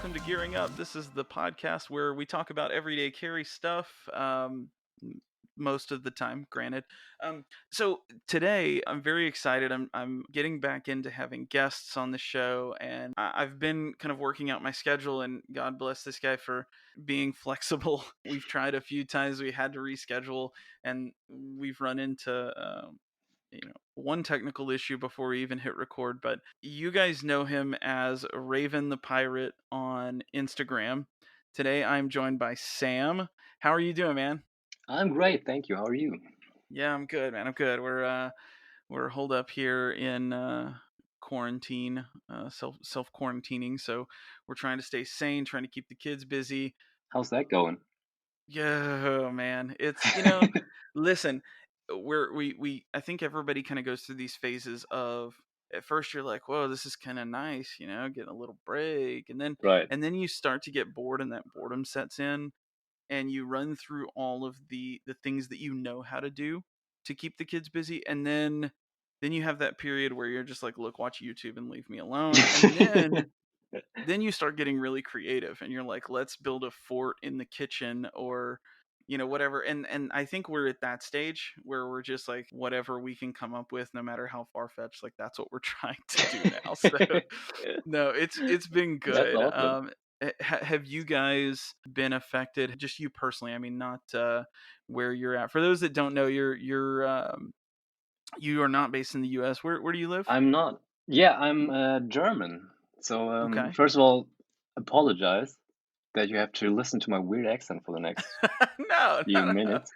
welcome to Gearing Up. This is the podcast where we talk about everyday carry stuff, most of the time, granted. So today, I'm very excited. I'm getting back into having guests on the show, and I've been kind of working out my schedule. And God bless this guy for being flexible. We've tried a few times. We had to reschedule, and we've run into one technical issue before we even hit record, but you guys know him as Raven the Pirate on Instagram. Today I'm joined by Sam. How are you doing, man? I'm great, thank you. How are you? Yeah, I'm good, man. I'm good. We're holed up here in quarantine, self quarantining, so we're trying to stay sane, trying to keep the kids busy. How's that going? Yeah, man. It's listen, we I think everybody kind of goes through these phases of at first you're like, whoa, this is kind of nice, getting a little break, and then Right. you start to get bored, and that boredom sets in, and you run through all of the things that you know how to do to keep the kids busy, and then you have that period where you're just like, look, watch YouTube and leave me alone, and then you start getting really creative and you're like, let's build a fort in the kitchen, or whatever. And I think we're at that stage where we're just like, whatever we can come up with, no matter how far-fetched, like that's what we're trying to do now. So no, it's been That's good. awesome. Have you guys been affected, just you personally? I mean, not where you're at. For those that don't know, you are not based in the US. Where do you live? I'm not. Yeah, I'm German. So, Okay. first of all, apologize that you have to listen to my weird accent for the next No, few no, no. minutes.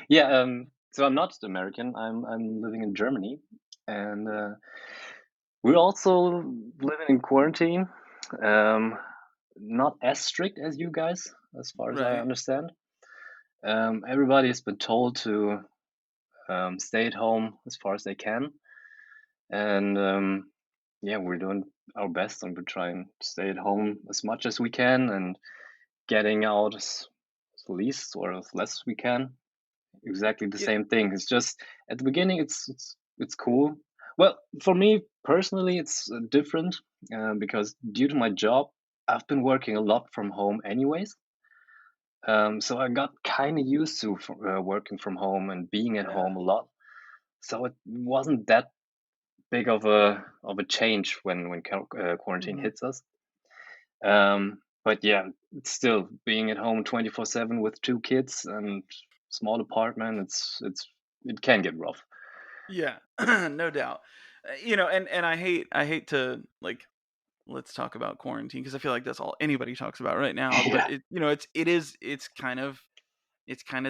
Yeah, so I'm not American. I'm living in Germany, and we're also living in quarantine. Um, Not as strict as you guys, as far as I Right. understand. Everybody has been told to stay at home as far as they can. And yeah, we're doing our best and we're trying to stay at home as much as we can and getting out as least or as less as we can. Exactly the Yeah. same thing. It's just at the beginning, it's cool. Well, for me personally, it's different because due to my job, I've been working a lot from home anyways. So I got kind of used to working from home and being at Yeah. home a lot. So it wasn't that big of a change when quarantine Mhm. hits us. But yeah, it's still being at home 24/7 with two kids and small apartment. It can get rough. Yeah, no doubt. And I hate to, like, let's talk about quarantine because I feel like that's all anybody talks about right now. But Yeah. it's kind of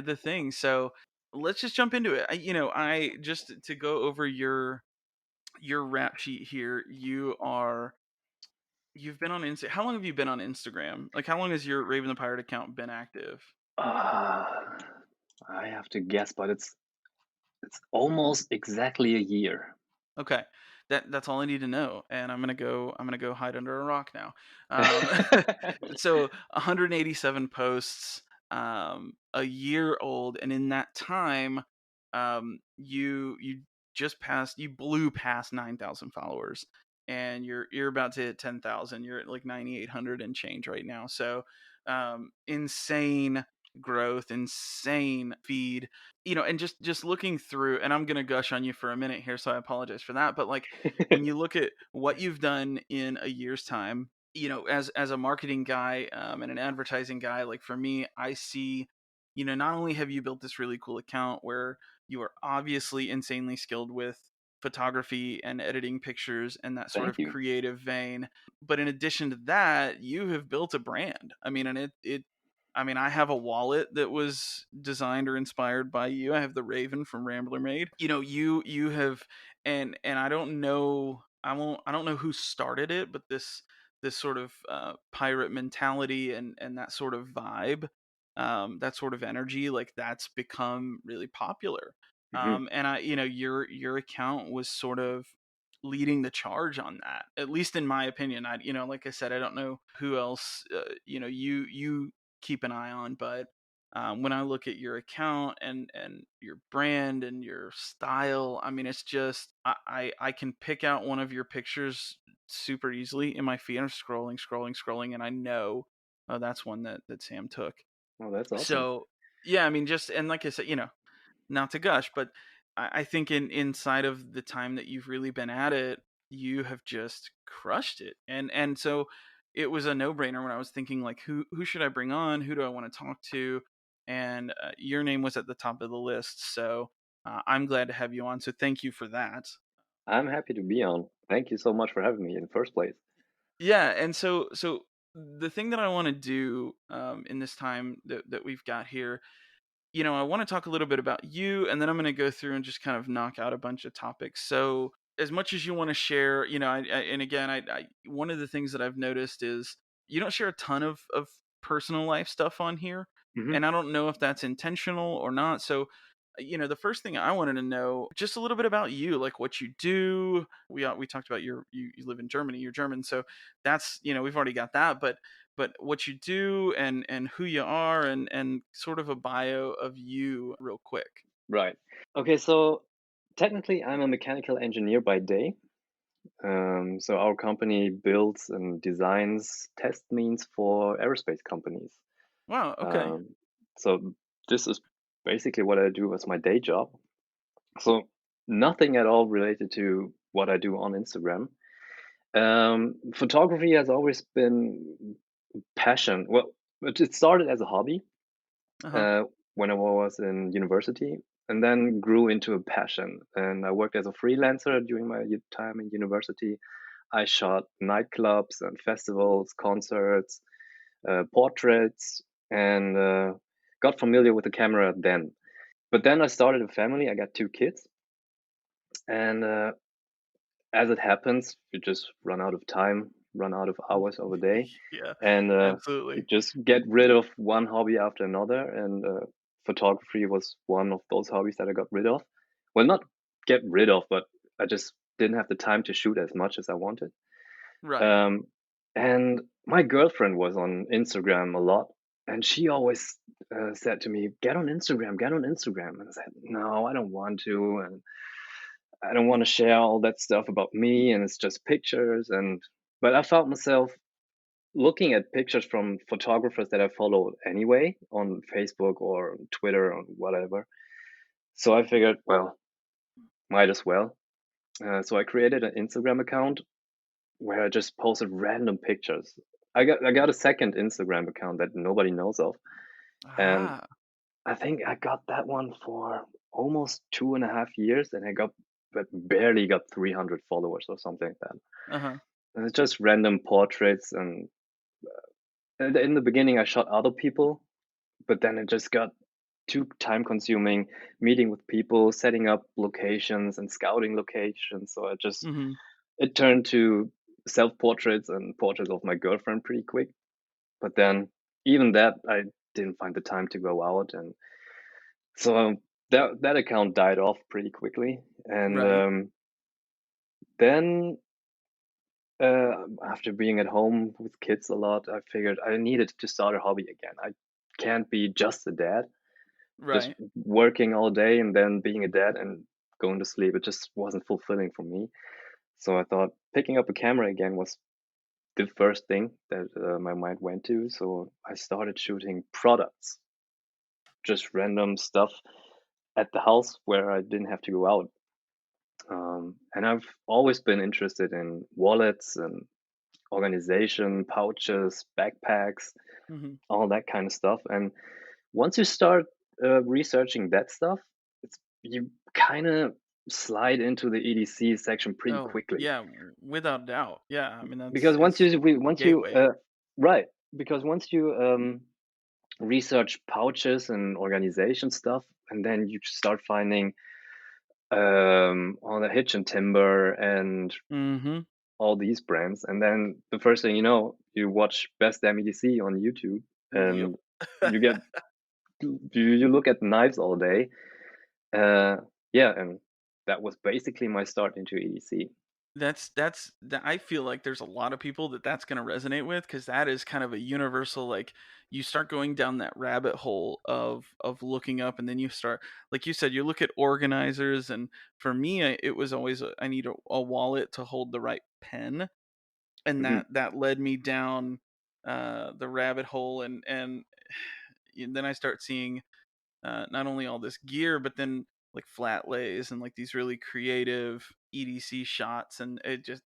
the thing. So let's just jump into it. I just to go over your rap sheet here. You've been on Insta. How long have you been on Instagram? Like, how long has your Raven the Pirate account been active? Uh, I have to guess, but it's almost exactly a year. Okay. That's all I need to know, and I'm gonna go hide under a rock now. Um, so 187 posts, a year old, and in that time, you blew past 9,000 followers, and you're about to hit 10,000. You're at like 9,800 and change right now. So, insane growth, insane feed, and just looking through, and I'm going to gush on you for a minute here, so I apologize for that, but like, when you look at what you've done in a year's time, as a marketing guy, and an advertising guy, like for me, I see, not only have you built this really cool account where you are obviously insanely skilled with photography and editing pictures and that sort Thank of you. creative vein, but in addition to that, you have built a brand. I mean, and I have a wallet that was designed or inspired by you. I have the Raven from Rambler Made. You have, and I don't know who started it, but this sort of pirate mentality and that sort of vibe, that sort of energy, like that's become really popular. Mhm. And your account was sort of leading the charge on that, at least in my opinion. Like I said, I don't know who else, you keep an eye on, but When I look at your account and your brand and your style, I mean, it's just I can pick out one of your pictures super easily in my feed. I'm scrolling, scrolling, scrolling, and I know, oh, that's one that Sam took. Oh, that's awesome. So yeah, I mean, just and like I said, not to gush, but I think inside of the time that you've really been at it, you have just crushed it. And so it was a no brainer when I was thinking like who should I bring on? Who do I want to talk to? And your name was at the top of the list, so I'm glad to have you on. So thank you for that. I'm happy to be on. Thank you so much for having me in the first place. Yeah, and so the thing that I want to do in this time that we've got here, I want to talk a little bit about you, and then I'm going to go through and just kind of knock out a bunch of topics. So, as much as you want to share, and again, one of the things that I've noticed is you don't share a ton of personal life stuff on here, Hmm. and I don't know if that's intentional or not. So, the first thing I wanted to know just a little bit about you, like what you do. We talked about you live in Germany, you're German, so that's we've already got that, but what you do and who you are and sort of a bio of you real quick. Right. Okay, so technically, I'm a mechanical engineer by day. So our company builds and designs test means for aerospace companies. Wow, okay. Um, so this is basically what I do as my day job. So nothing at all related to what I do on Instagram. Photography has always been passion. Well, it started as a hobby Uh-huh. uh, when I was in university, and then grew into a passion. And I worked as a freelancer during my time in university. I shot nightclubs and festivals, concerts, portraits, and got familiar with the camera then. But then I started a family. I got two kids, and as it happens, you just run out of time, run out of hours of a day, Yeah, and you absolutely. just get rid of one hobby after another. And photography was one of those hobbies that I got rid of. Well, not get rid of, but I just didn't have the time to shoot as much as I wanted. Right. Um, and my girlfriend was on Instagram a lot, and she always said to me, "Get on Instagram, get on Instagram." And I said, "No, I don't want to, and I don't want to share all that stuff about me, and it's just pictures." And but I found myself looking at pictures from photographers that I follow anyway on Facebook or Twitter or whatever. So I figured, well, might as well. So I created an Instagram account where I just posted random pictures. I got a second Instagram account that nobody knows of, and Ah. I think I got that one for almost 2.5 years, and I got but barely got 300 followers or something like that. Uh-huh. And it's just random portraits, and in the beginning I shot other people, but then it just got too time consuming meeting with people, setting up locations and scouting locations. So Mhm. it turned to self portraits and portraits of my girlfriend pretty quick. But then even that I didn't find the time to go out, and so that account died off pretty quickly. And Right. then after being at home with kids a lot, I figured I needed to start a hobby again. I can't be just a dad, just Right. working all day and then being a dad and going to sleep. It just wasn't fulfilling for me. So I thought picking up a camera again was the first thing that my mind went to. So I started shooting products, just random stuff at the house where I didn't have to go out. And I've always been interested in wallets and organization, pouches, backpacks, Mhm. all that kind of stuff. And once you start researching that stuff, it's you kind of slide into the EDC section pretty Oh, quickly yeah, without doubt. Yeah, I mean, because it's the once you gateway. right because once you research pouches and organization stuff, and then you start finding on the Hitch and Timber and Mhm. all these brands, and then the first thing you know, you watch Best Damn EDC on YouTube, Yep. and you get you look at knives all day. Uh, yeah, and that was basically my start into EDC. I feel like there's a lot of people that that's gonna resonate with, because that is kind of a universal, like, you start going down that rabbit hole of looking up, and then you start, like you said, you look at organizers, and for me, it was always I need a wallet to hold the right pen, and Mhm. that led me down the rabbit hole, and then I start seeing not only all this gear, but then like flat lays and like these really creative EDC shots, and it just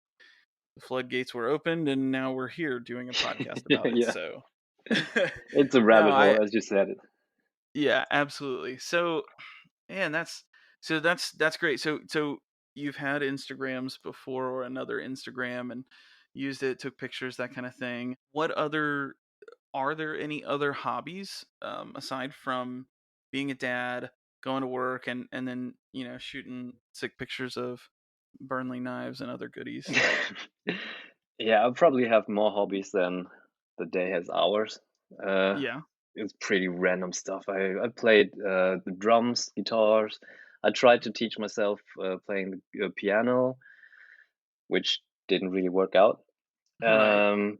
the floodgates were opened, and now we're here doing a podcast about it. Yeah, So, it's a no, rabbit hole, as you said. yeah, absolutely. So, man, that's great. So you've had Instagrams before, or another Instagram, and used it, took pictures, that kind of thing. What other Are there any other hobbies, aside from being a dad, going to work, and then shooting sick pictures of Burnley knives and other goodies? Yeah, I probably have more hobbies than the day has hours. Uh, Yeah. it's pretty random stuff. I played the drums, guitars. I tried to teach myself playing the piano, which didn't really work out. Right. Um,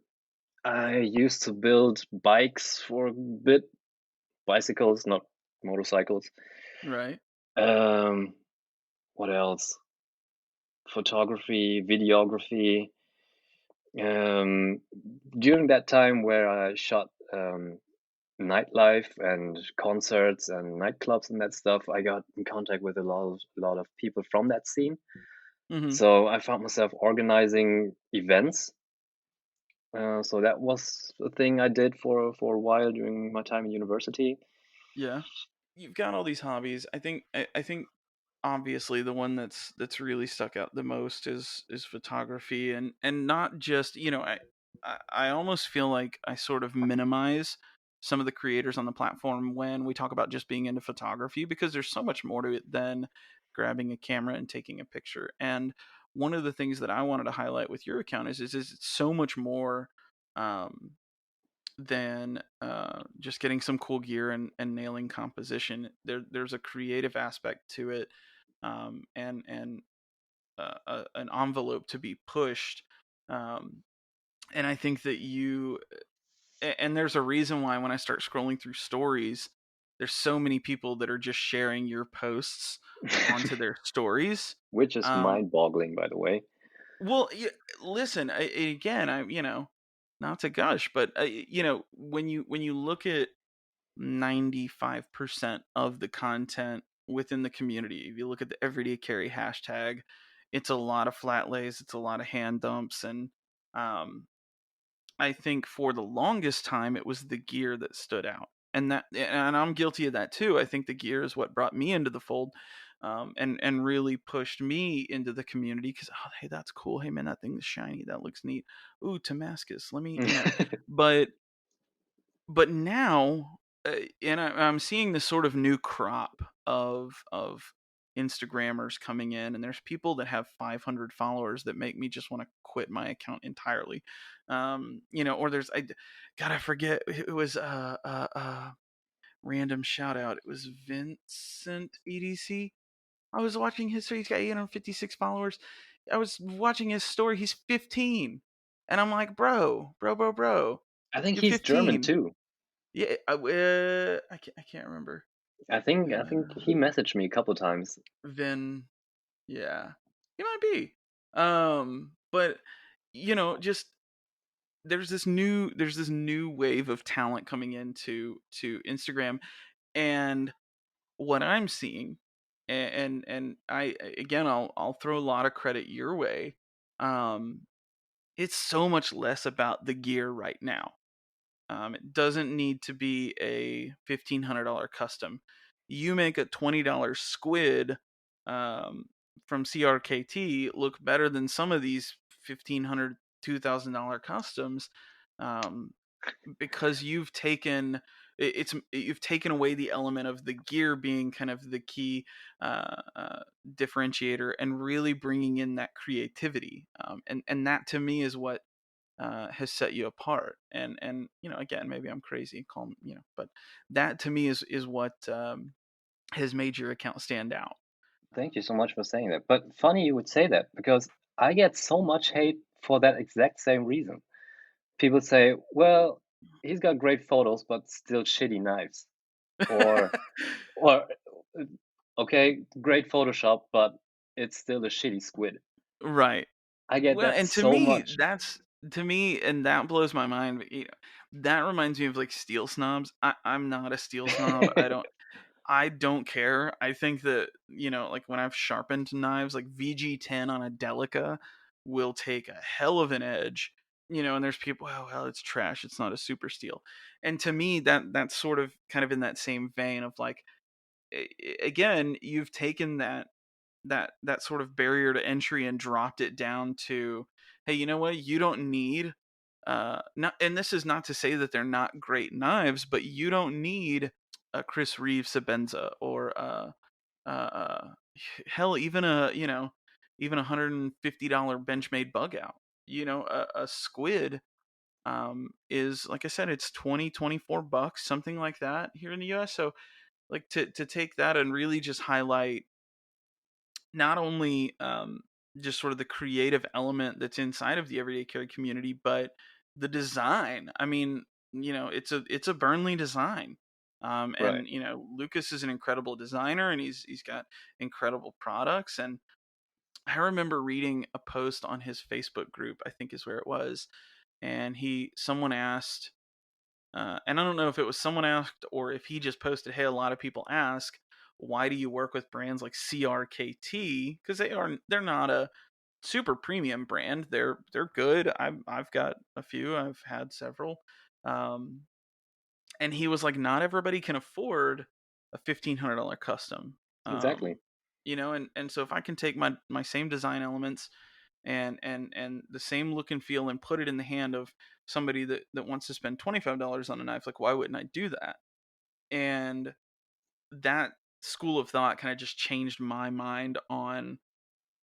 I used to build bikes for a bit, bicycles, not motorcycles. Right. Um, what else? Photography, videography. Um, During that time where I shot nightlife and concerts and nightclubs and that stuff, I got in contact with a lot of people from that scene. Mhm. So I found myself organizing events. So that was a thing I did for a while during my time in university. Yeah. You've got all these hobbies. I think obviously the one that's really stuck out the most is photography, and not just, I almost feel like I sort of minimize some of the creators on the platform when we talk about just being into photography, because there's so much more to it than grabbing a camera and taking a picture. And one of the things that I wanted to highlight with your account is it's so much more, um, than just getting some cool gear and nailing composition. There's a creative aspect to it, and an envelope to be pushed. Um, and I think that and there's a reason why when I start scrolling through stories, there's so many people that are just sharing your posts onto their stories. Which is Um, mind-boggling, by the way. well, listen, again, not to gush, but when you look at 95% of the content within the community. If you look at the everyday carry hashtag, it's a lot of flat lays, it's a lot of hand dumps, and um, I think for the longest time it was the gear that stood out. And I'm guilty of that too. I think the gear is what brought me into the fold, and really pushed me into the community, because, oh, hey, that's cool. Hey man, that thing's shiny. That looks neat. Ooh, Damascus. Let me, but now, and I'm seeing this sort of new crop of Instagrammers coming in, and there's people that have 500 followers that make me just want to quit my account entirely. Or God, I forget, it was random shout out. It was Vincent EDC. I was watching his story. He's got 856 followers. I was watching his story. He's 15, and I'm like, bro, I think you're he's German 15. too. Yeah, I can't remember. I think Uh, he messaged me a couple times. Vin, yeah, he might be. But just there's this new wave of talent coming into to Instagram, and what I'm seeing, and I again, I'll throw a lot of credit your way. Um, it's so much less about the gear right now. It doesn't need to be a $1,500 custom. You make a $20 squid, um, from CRKT look better than some of these $1,500, $2,000 customs, um, because you've taken away the element of the gear being kind of the key differentiator, and really bringing in that creativity, and that to me is what has set you apart. And again, maybe I'm crazy, calm, but that to me is what has made your account stand out. Thank you so much for saying that. But funny you would say that because I get so much hate for that exact same reason. People say, "Well, he's got great photos, but still shitty knives," or or okay, great Photoshop, but it's still a shitty squid. Right. I get Well, that and so much. to me, and that blows my mind. But, that reminds me of like steel snobs. I'm not a steel snob. I don't care. I think that, like when I've sharpened knives, like VG10 on a Delica will take a hell of an edge. And there's people, oh well, it's trash. It's not a super steel. And to me, that's sort of kind of in that same vein of like, again, you've taken that sort of barrier to entry and dropped it down to, hey, you know what, you don't need, not, and this is not to say that they're not great knives, but you don't need a Chris Reeve Sabenza, or uh hell, even even $150 Benchmade bug out. A squid, is, like I said, it's 20-24 bucks, something like that here in the US. So like, to take that and really just highlight not only, just sort of the creative element that's inside of the everyday carry community, but the design. I mean, it's a Burnley design. Right. And Lucas is an incredible designer, and he's got incredible products. And I remember reading a post on his Facebook group, I think is where it was, and someone asked, and I don't know if it was someone asked or if he just posted, "Hey, a lot of people ask, why do you work with brands like CRKT? Because they're not a super premium brand. They're good. I've got a few. I've had several." Um, and he was like, "Not everybody can afford a $1,500 custom." Exactly. Um, and so if I can take my same design elements and the same look and feel and put it in the hand of somebody that wants to spend $25 on a knife, like, why wouldn't I do that? And that school of thought kind of just changed my mind on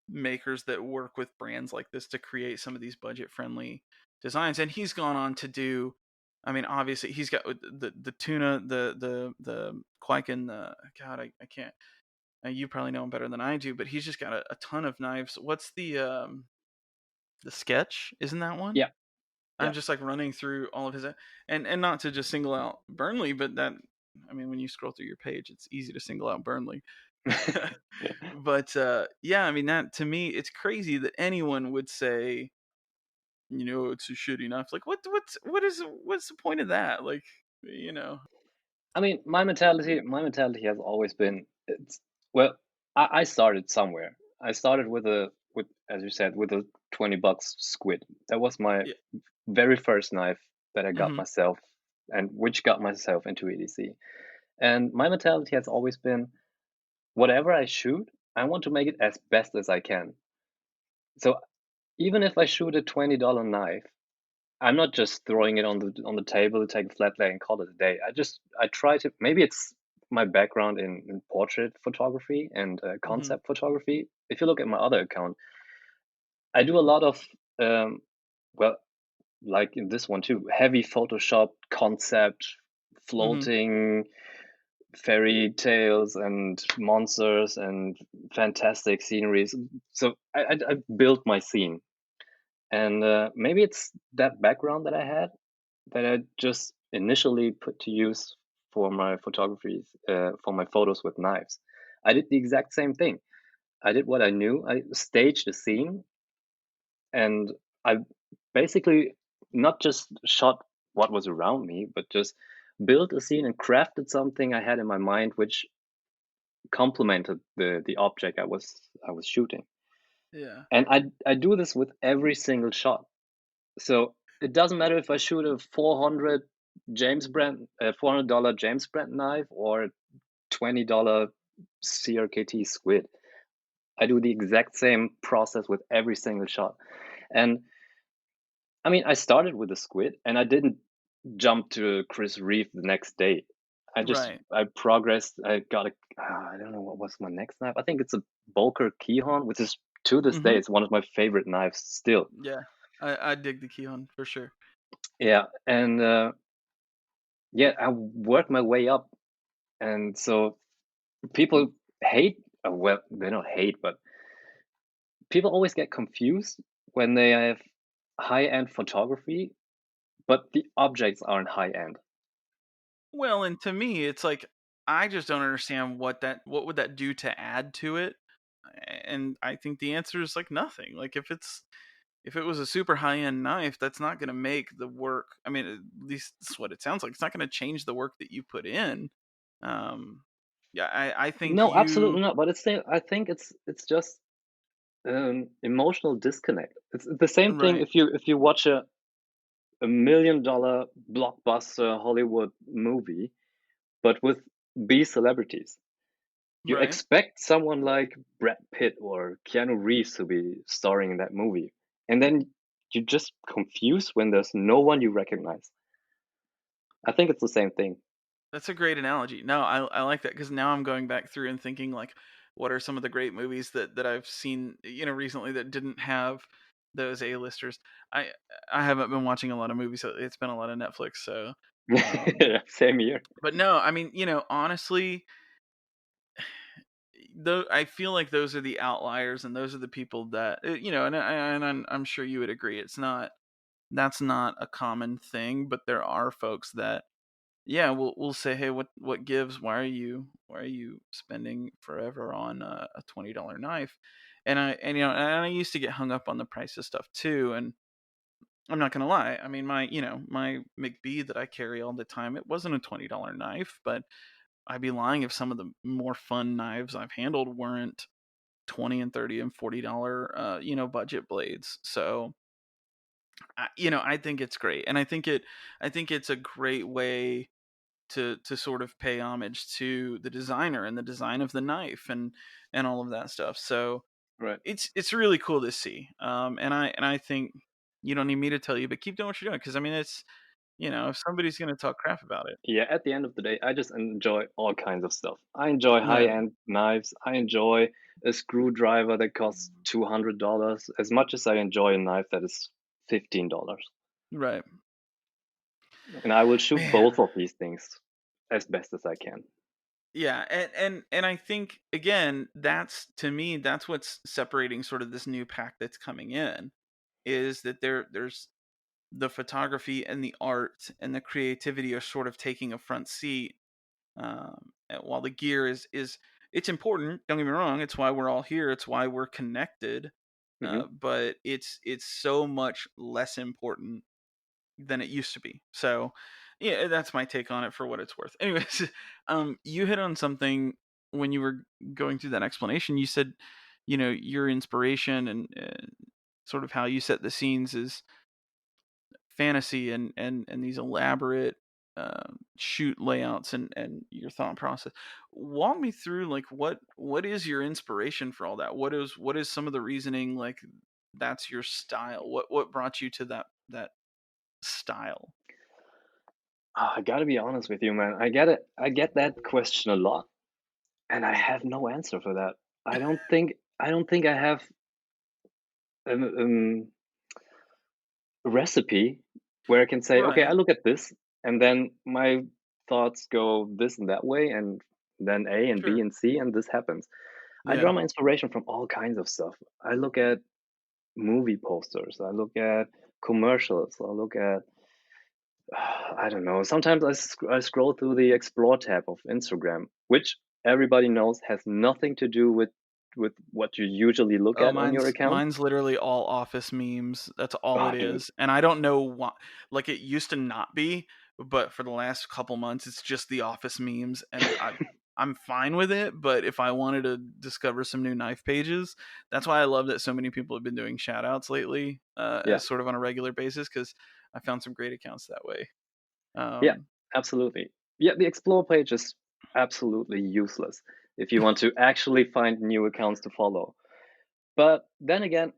makers that work with brands like this to create some of these budget friendly designs. And he's gone on to do, I mean, obviously he's got the tuna, the Kwaiken, the God, I can't, you probably know him better than I do, but he's just got a ton of knives. What's the Sketch? Isn't that one? Yeah. I'm Yeah. just like running through all of his, and not to just single out Burnley, but that, I mean, when you scroll through your page, it's easy to single out Burnley. But yeah, I mean, that to me, it's crazy that anyone would say, it's a shitty knife. Like, what's the point of that? Like, you know, I mean, my mentality has always been it's well, I started somewhere. I started with as you said, with a 20 bucks squid. That was my yeah, very first knife that I got hmm, myself and which got myself into EDC. And my mentality has always been whatever I shoot, I want to make it as best as I can. So even if I shoot a $20 knife, I'm not just throwing it on the table to take a flat lay and call it a day. I try to maybe it's my background in portrait photography and hmm, concept photography. If you look at my other account, I do a lot of um, well, like in this one too, heavy Photoshop concept, hmm, floating fairy tales and monsters and fantastic sceneries. So I built my scene, and maybe it's that background that I had that I just initially put to use for my photography, for my photos with knives. I did the exact same thing. I did what I knew. I staged a scene, and I basically not just shot what was around me, but just built a scene and crafted something I had in my mind, which complemented the object I was shooting. yeah, And I do this with every single shot. So it doesn't matter if I shoot a 400 $400 James Brand knife or $20 CRKT squid. I do the exact same process with every single shot. And I mean, I started with a squid and I didn't jump to Chris Reeve the next day. right, I progressed. I got I don't know what was my next knife. I think it's a Boker Keyhon, which is to this day, hmm, it's one of my favorite knives still. yeah. I dig the Keyhon for sure. Yeah. And yeah, I worked my way up. And so people hate, well, they don't hate, but people always get confused when they have high-end photography, but the objects aren't high-end. Well, and to me, it's like I just don't understand what would that do to add to it. And I think the answer is like nothing. Like if it was a super high end knife, that's not going to make the work. I mean, at least that's what it sounds like. It's not going to change the work that you put in. Um, yeah, I think No, you absolutely not. But it's still, I think it's just emotional disconnect. It's the same thing right, if you watch a $1 million blockbuster Hollywood movie, but with B celebrities. You right. expect someone like Brad Pitt or Keanu Reeves to be starring in that movie, and then you're just confused when there's no one you recognize. I think it's the same thing. That's a great analogy. No, I like that because now I'm going back through and thinking like, what are some of the great movies that I've seen, recently that didn't have those A-listers. I I haven't been watching a lot of movies. So it's been a lot of Netflix. So, um, Yeah, same here. but no, I mean, honestly, though I feel like those are the outliers and those are the people that I'm sure you would agree. That's not a common thing, but there are folks that yeah, we'll say, "Hey, what gives? Why are you spending forever on a $20 knife?" And I used to get hung up on the price of stuff too, and I'm not gonna lie. I mean, my McBee that I carry all the time, it wasn't a $20 knife, but I'd be lying if some of the more fun knives I've handled weren't 20 and 30 and $40 budget blades. So, I think it's great. And I think it's a great way to sort of pay homage to the designer and the design of the knife and all of that stuff. So Right. it's really cool to see. And I think you don't need me to tell you, but keep doing what you're doing because I mean it's if somebody's gonna talk crap about it, Yeah, at the end of the day, I just enjoy all kinds of stuff. I enjoy right, high-end knives. I enjoy a screwdriver that costs $200 as much as I enjoy a knife that is $15. right, And I will shoot man, both of these things as best as I can. yeah, and I think again that's to me that's what's separating sort of this new pack that's coming in is that there's the photography and the art and the creativity are sort of taking a front seat while the gear is it's important. Don't get me wrong. It's why we're all here. It's why we're connected. Mhm. But it's so much less important than it used to be. So yeah, that's my take on it for what it's worth. Anyways, you hit on something when you were going through that explanation. You said, your inspiration and sort of how you set the scenes is fantasy and these elaborate shoot layouts and your thought process. Walk me through like what is your inspiration for all that? What is some of the reasoning like that's your style? What brought you to that style? I gotta be honest with you, man. I get that question a lot, and I have no answer for that. I don't think I have a recipe where I can say, okay, I Right. look at this, and then my thoughts go this and that way, and then A and B Sure. and C, and this happens. I Yeah. draw my inspiration from all kinds of stuff. I look at movie posters. I look at commercials. I look at I don't know. Sometimes I scroll through the explore tab of Instagram, which everybody knows has nothing to do with what you usually look Oh, at on your mine's account. mine's literally all office memes. That's all it Ah, dude. is. And I don't know why like it used to not be, but for the last couple months it's just the office memes and I'm fine with it, but if I wanted to discover some new knife pages, that's why I love that so many people have been doing shout outs lately, Yeah, as sort of on a regular basis cuz I found some great accounts that way. yeah, Um, absolutely. Yeah, the explore page is absolutely useless if you want to actually find new accounts to follow. But then again,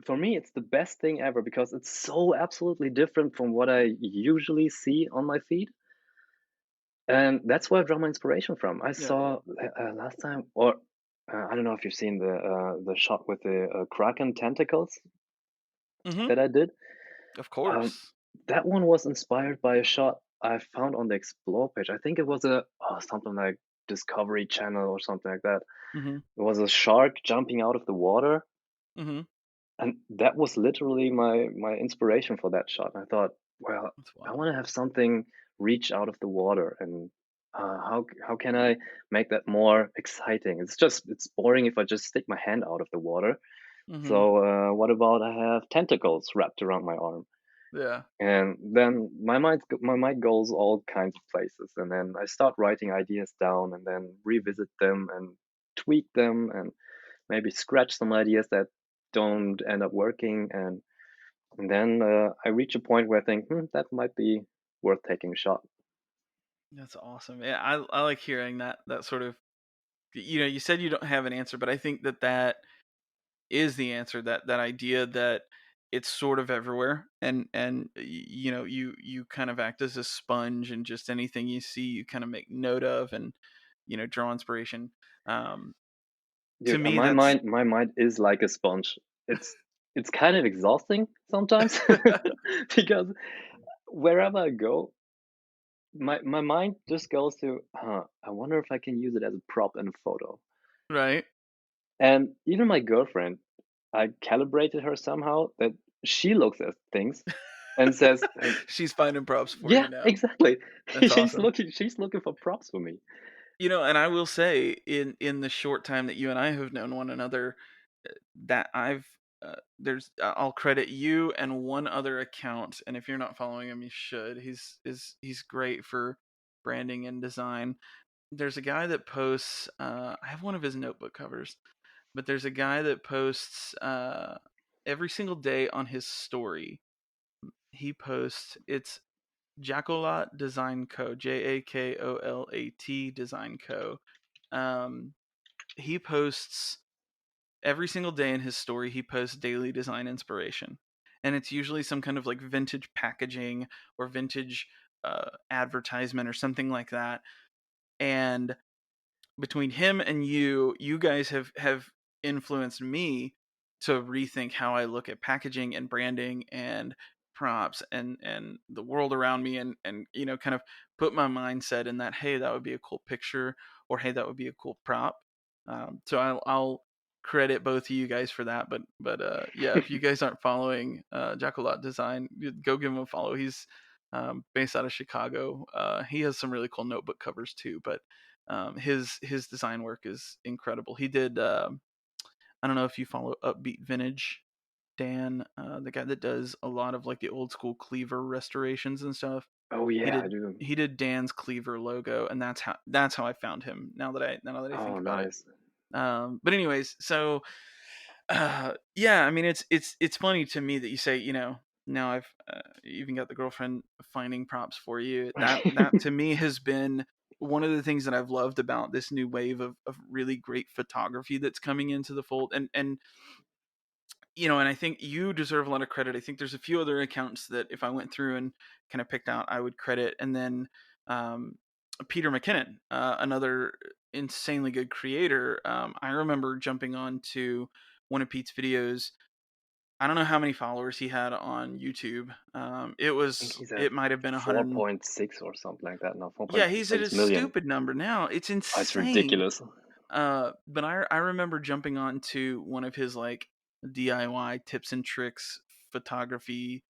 for me, it's the best thing ever because it's so absolutely different from what I usually see on my feed. And that's where I draw my inspiration from. I yeah. saw last time, or I don't know if you've seen the shot with the kraken tentacles Mhm. that I did. Of Um, course. that one was inspired by a shot I found on the explore page. I think it was something like Discovery Channel or something like that. Mhm. It was a shark jumping out of the water, Mhm. And that was literally my inspiration for that shot. I thought, well, That's I wild. want to have something reach out of the water, and how can I make that more exciting? It's boring if I just stick my hand out of the water. Mhm. So what about I have tentacles wrapped around my arm? Yeah. And then my mind goes all kinds of places, and then I start writing ideas down, and then revisit them and tweak them, and maybe scratch some ideas that don't end up working, and then I reach a point where I think, that might be worth taking a shot. That's awesome. Yeah, I like hearing that sort of, you said you don't have an answer, but I think that is the answer, that idea that it's sort of everywhere, and you kind of act as a sponge, and just anything you see you kind of make note of, and draw inspiration. um to Dude, me that's my mind is like a sponge. It's it's kind of exhausting sometimes because wherever I go, my mind just goes to, I wonder if I can use it as a prop in a photo. right. And even my girlfriend, I calibrated her somehow that she looks at things and says, She's finding props for you yeah, now. exactly. That's awesome. She's looking for props for me. And I will say, in the short time that you and I have known one another, that I'll credit you and one other account, and if you're not following him, you should. He's great for branding and design. There's a guy that posts. I have one of his notebook covers, but there's a guy that posts every single day on his story. He posts. It's Jacolat Design Co. Jakolat Design Co. Um, he posts every single day in his story. He posts daily design inspiration, and it's usually some kind of like vintage packaging or vintage advertisement or something like that. And between him and you guys have influenced me to rethink how I look at packaging and branding and props and the world around me, and kind of put my mindset in that, hey, that would be a cool picture, or hey, that would be a cool prop. So I'll credit both of you guys for that. But yeah, if you guys aren't following Jackalot Design, go give him a follow. He's based out of Chicago. He has some really cool notebook covers too, but his design work is incredible. He did. I don't know if you follow Upbeat Vintage, Dan, the guy that does a lot of like the old school cleaver restorations and stuff. Oh He yeah, I did do. he did Dan's cleaver logo, and that's how I found him. Now that I think Oh, about it. nice. But anyways, so yeah, I mean, it's funny to me that you say, now I've even got the girlfriend finding props for you. That to me has been one of the things that I've loved about this new wave of really great photography that's coming into the fold. And I think you deserve a lot of credit. I think there's a few other accounts that if I went through and kind of picked out, I would credit. And then um, Peter McKinnon, another insanely good creator. I remember jumping on to one of Pete's videos. I don't know how many followers he had on YouTube. I think he's at It might have been 100. 4.6 or something like that now. Yeah, he's at a 4.6 million. stupid number now. It's Oh, it's insane. ridiculous. But I remember jumping on to one of his like DIY tips and tricks photography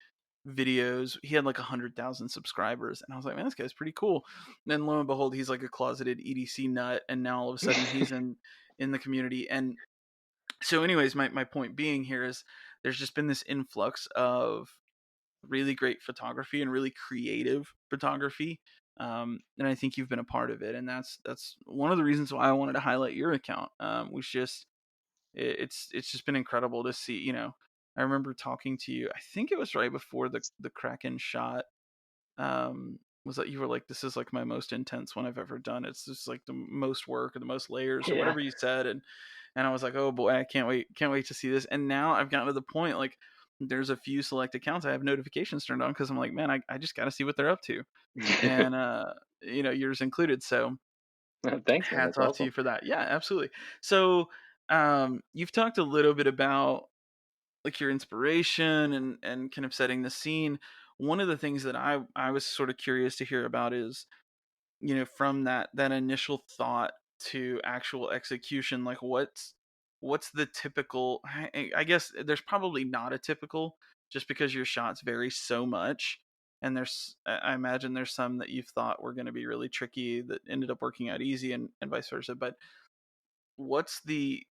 videos. He had like 100,000 subscribers, and I was like, man, this guy's pretty cool. And then lo and behold, he's like a closeted EDC nut, and now all of a sudden he's in the community. And so, anyways, my point being here is there's just been this influx of really great photography and really creative photography. And I think you've been a part of it, and that's one of the reasons why I wanted to highlight your account. Was just it's just been incredible to see. I remember talking to you. I think it was right before the Kraken shot. Was that you were like, this is like my most intense one I've ever done. It's just like the most work or the most layers or Yeah. whatever you said. And I was like, oh boy, I can't wait to see this. And now I've gotten to the point, like, there's a few select accounts I have notifications turned on because I'm like, man, I just got to see what they're up to. And yours included. So Thanks, man. hats That's off to awesome. you for that. Yeah, absolutely. So you've talked a little bit about like your inspiration and kind of setting the scene. One of the things that I was sort of curious to hear about is, from that initial thought to actual execution, like what's the typical? I guess there's probably not a typical, just because your shots vary so much. And I imagine there's some that you've thought were going to be really tricky that ended up working out easy, and vice versa. But what's the,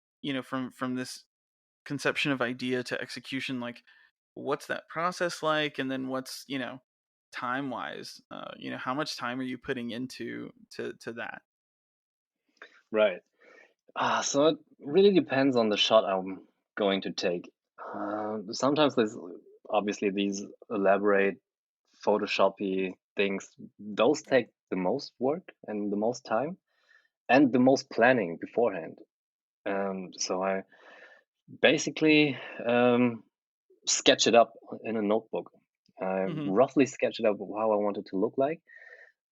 from this conception of idea to execution, like what's that process like? And then what's, time wise, how much time are you putting into to that? Right. So it really depends on the shot I'm going to take. Sometimes there's obviously these elaborate Photoshoppy things. Those take the most work and the most time and the most planning beforehand. So I basically sketch it up in a notebook. I Mhm. roughly sketch it up how I want it to look like.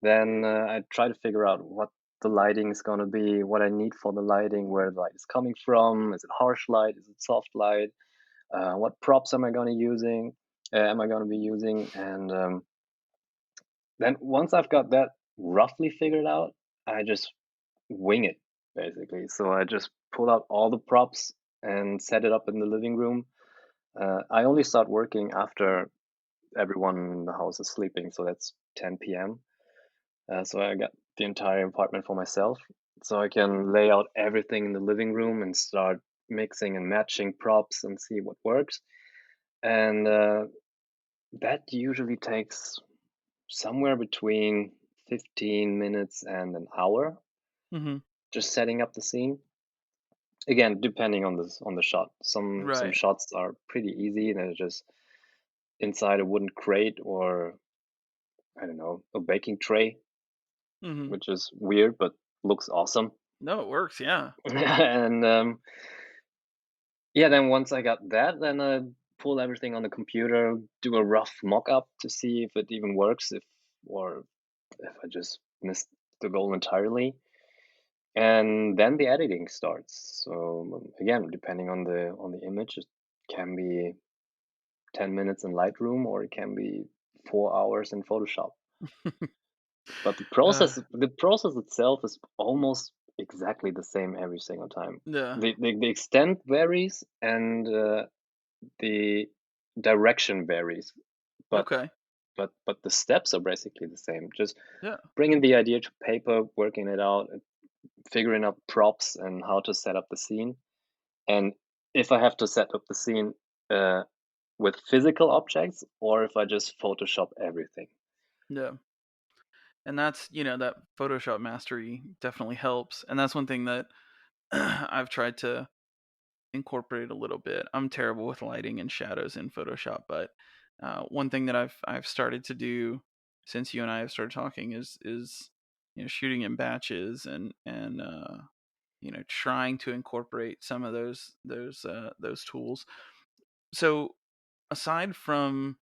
Then I try to figure out what the lighting is going to be, what I need for the lighting, where the light is coming from. Is it harsh light? Is it soft light? What props am I going to using? Am I going to be using? And then once I've got that roughly figured out, I just wing it basically. So I just pull out all the props and set it up in the living room. I only start working after everyone in the house is sleeping, so that's 10 p.m. So I got the entire apartment for myself, so I can lay out everything in the living room and start mixing and matching props and see what works. And that usually takes somewhere between 15 minutes and an hour, Mhm. just setting up the scene. Again, depending on the shot. Some Right. shots are pretty easy. They're just inside a wooden crate or I don't know, a baking tray, Mhm. which is weird but looks awesome. No, it works, yeah. And yeah, then once I got that, then I pull everything on the computer, do a rough mock-up to see if it even works, if or if I just missed the goal entirely. And then the editing starts. So again, depending on the image, it can be 10 minutes in Lightroom or it can be 4 hours in Photoshop. But Uh, the process itself is almost exactly the same every single time. yeah. The extent varies and the direction varies, but Okay. but the steps are basically the same. Just Yeah. bringing the idea to paper, working it out, and figuring out props and how to set up the scene. And if I have to set up the scene uh, with physical objects, or if I just Photoshop everything. Yeah. And that's, that Photoshop mastery definitely helps. And that's one thing that I've tried to incorporate a little bit. I'm terrible with lighting and shadows in Photoshop, but one thing that I've started to do since you and I have started talking is shooting in batches, and trying to incorporate some of those tools. So aside from,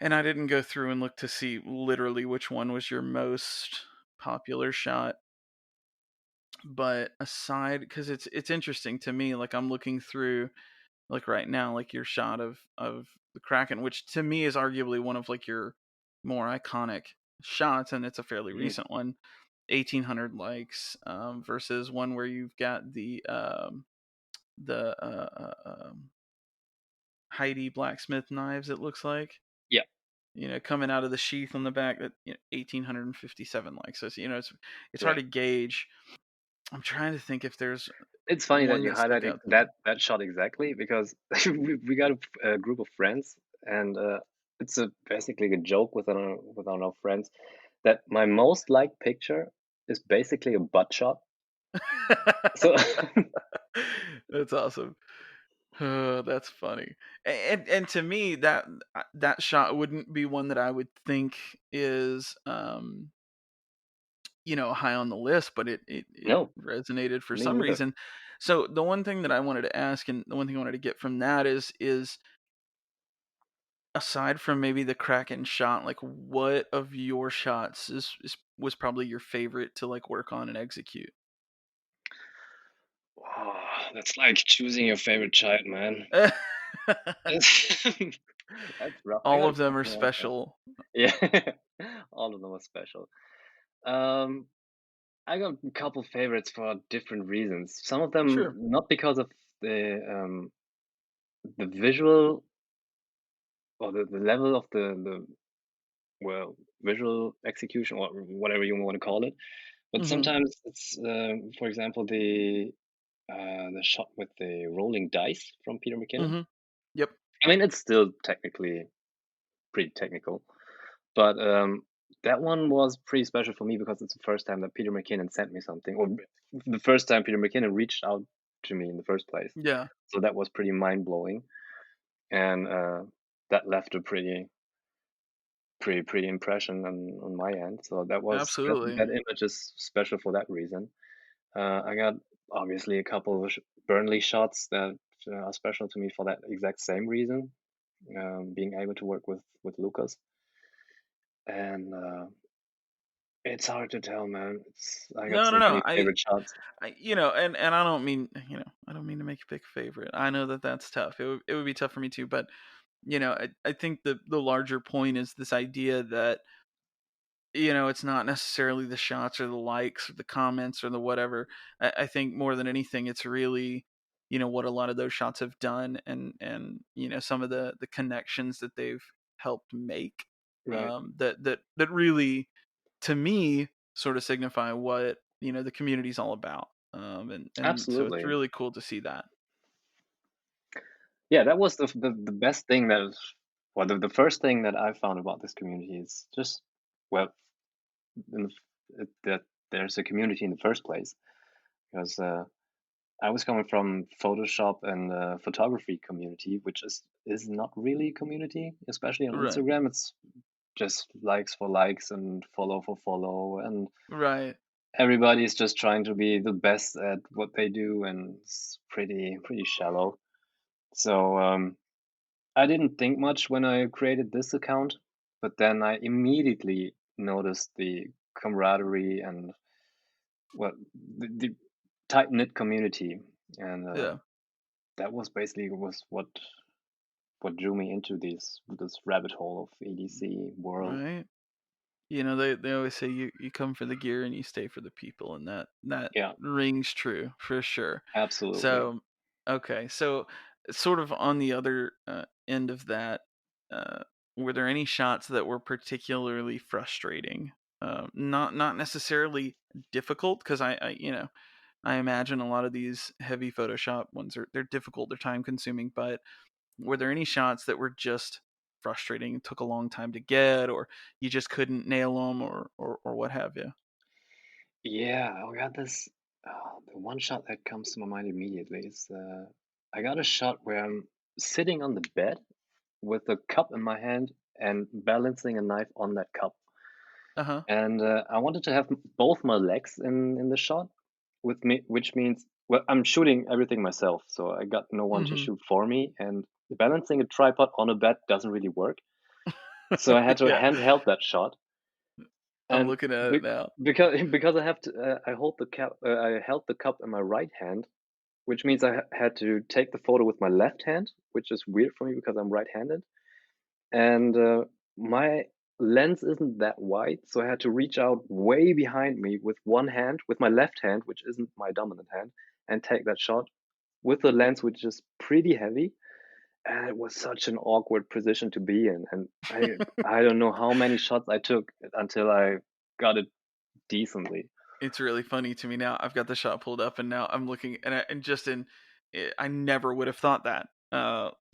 and I didn't go through and look to see literally which one was your most popular shot, but aside, because it's interesting to me, like I'm looking through, like right now, like your shot of the Kraken, which to me is arguably one of like your more iconic shots, and it's a fairly Mm, recent one. 1,800 likes, versus one where you've got the Heidi blacksmith knives. It looks like, yeah, coming out of the sheath on the back, that 1,857 likes. So it's hard right. to gauge. I'm trying to think if there's It's funny that one you that stuck highlighted out to me. that shot exactly because we got a group of friends and it's a basically a joke with our friends that my most liked picture is basically a butt shot. So That's awesome. That's funny. And to me, that shot wouldn't be one that I would think is high on the list, but it no, resonated for me some neither. reason. So the one thing that I wanted to ask, and the one thing I wanted to get from that is aside from maybe the Kraken shot, like what of your shots was probably your favorite to like work on and execute? Oh, that's like choosing your favorite child, man. That's that's rough. I All gotta of them think are about that. special. Yeah, all of them are special. Um, I got a couple favorites for different reasons. Some of them Sure. not because of the visual or the level of the well visual execution or whatever you want to call it, but Mhm. sometimes it's for example the shot with the rolling dice from Peter McKinnon. Mhm. Yep. I mean, it's still technically pretty technical, but that one was pretty special for me because it's the first time that Peter McKinnon sent me something, or the first time Peter McKinnon reached out to me in the first place. Yeah. So that was pretty mind blowing, and that left a pretty impression on my end. So that Absolutely. image is special for that reason. I got obviously a couple of Burnley shots that are special to me for that exact same reason. Being able to work with Lucas, and it's hard to tell, man. I got No, no, so no. many favorite shots. And I don't mean, I don't mean to make a big favorite. I know that that's tough. It would be tough for me too, but I think the larger point is this idea that it's not necessarily the shots or the likes or the comments or the whatever. I think more than anything, it's really, what a lot of those shots have done, and some of the connections that they've helped make, Right. that really, to me, sort of signify what the community's all about. And so it's Absolutely. really cool to see that. Yeah, that was the best thing that was, well, the first thing that I found about this community is just, well, in that there's a community in the first place. Because I was coming from Photoshop and photography community, which is not really a community, especially on Right. Instagram. It's just likes for likes and follow for follow, and Right. everybody's just trying to be the best at what they do, and it's pretty shallow. So I didn't think much when I created this account, but then I immediately noticed the camaraderie and well, the tight knit community, and Yeah. that was basically was what drew me into this rabbit hole of EDC world. Right. They always say you come for the gear and you stay for the people, and that Yeah, rings true for sure. absolutely. So, okay, so sort of on the other end of that, uh, were there any shots that were particularly frustrating? Not necessarily difficult, because I imagine a lot of these heavy Photoshop ones they're difficult, they're time consuming, but were there any shots that were just frustrating, took a long time to get, or you just couldn't nail them, or what have you? Yeah, I got this. The one shot that comes to my mind immediately is I got a shot where I'm sitting on the bed with a cup in my hand and balancing a knife on that cup. Uh-huh. And I wanted to have both my legs in the shot with me, which means well, I'm shooting everything myself, so I got no one to Mhm. shoot for me. And balancing a tripod on a bed doesn't really work, so I had to Yeah, handheld that shot. I'm And looking at be it now. because I have to, I held the cup in my right hand, which means I had to take the photo with my left hand, which is weird for me because I'm right-handed. And my lens isn't that wide, so I had to reach out way behind me with one hand, with my left hand, which isn't my dominant hand, and take that shot with the lens, which is pretty heavy. And it was such an awkward position to be in. And I don't know how many shots I took until I got it decently. It's really funny to me now. I've got the shot pulled up, and now I'm looking, and just I never would have thought that.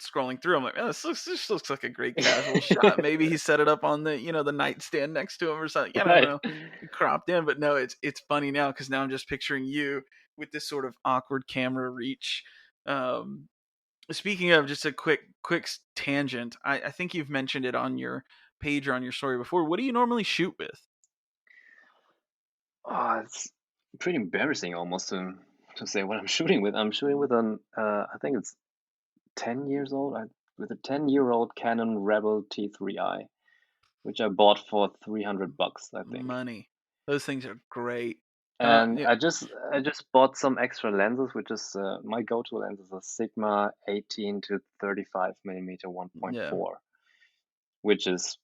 Scrolling through, I'm like, oh, this looks like a great casual shot. Maybe he set it up on the nightstand next to him or something. I don't Right. know, cropped in. But no, it's funny now because now I'm just picturing you with this sort of awkward camera reach. Um, Speaking of, just a quick tangent, I think you've mentioned it on your page or on your story before. What do you normally shoot with? It's pretty embarrassing almost to say what I'm shooting with. I'm shooting with an I think it's 10 years old. With a 10-year-old Canon Rebel T3i, which I bought for 300 bucks, I think. Money. Those things are great. And Yeah, I just bought some extra lenses, which is my go-to lens is a Sigma 18 to 35 millimeter yeah. 1.4, which is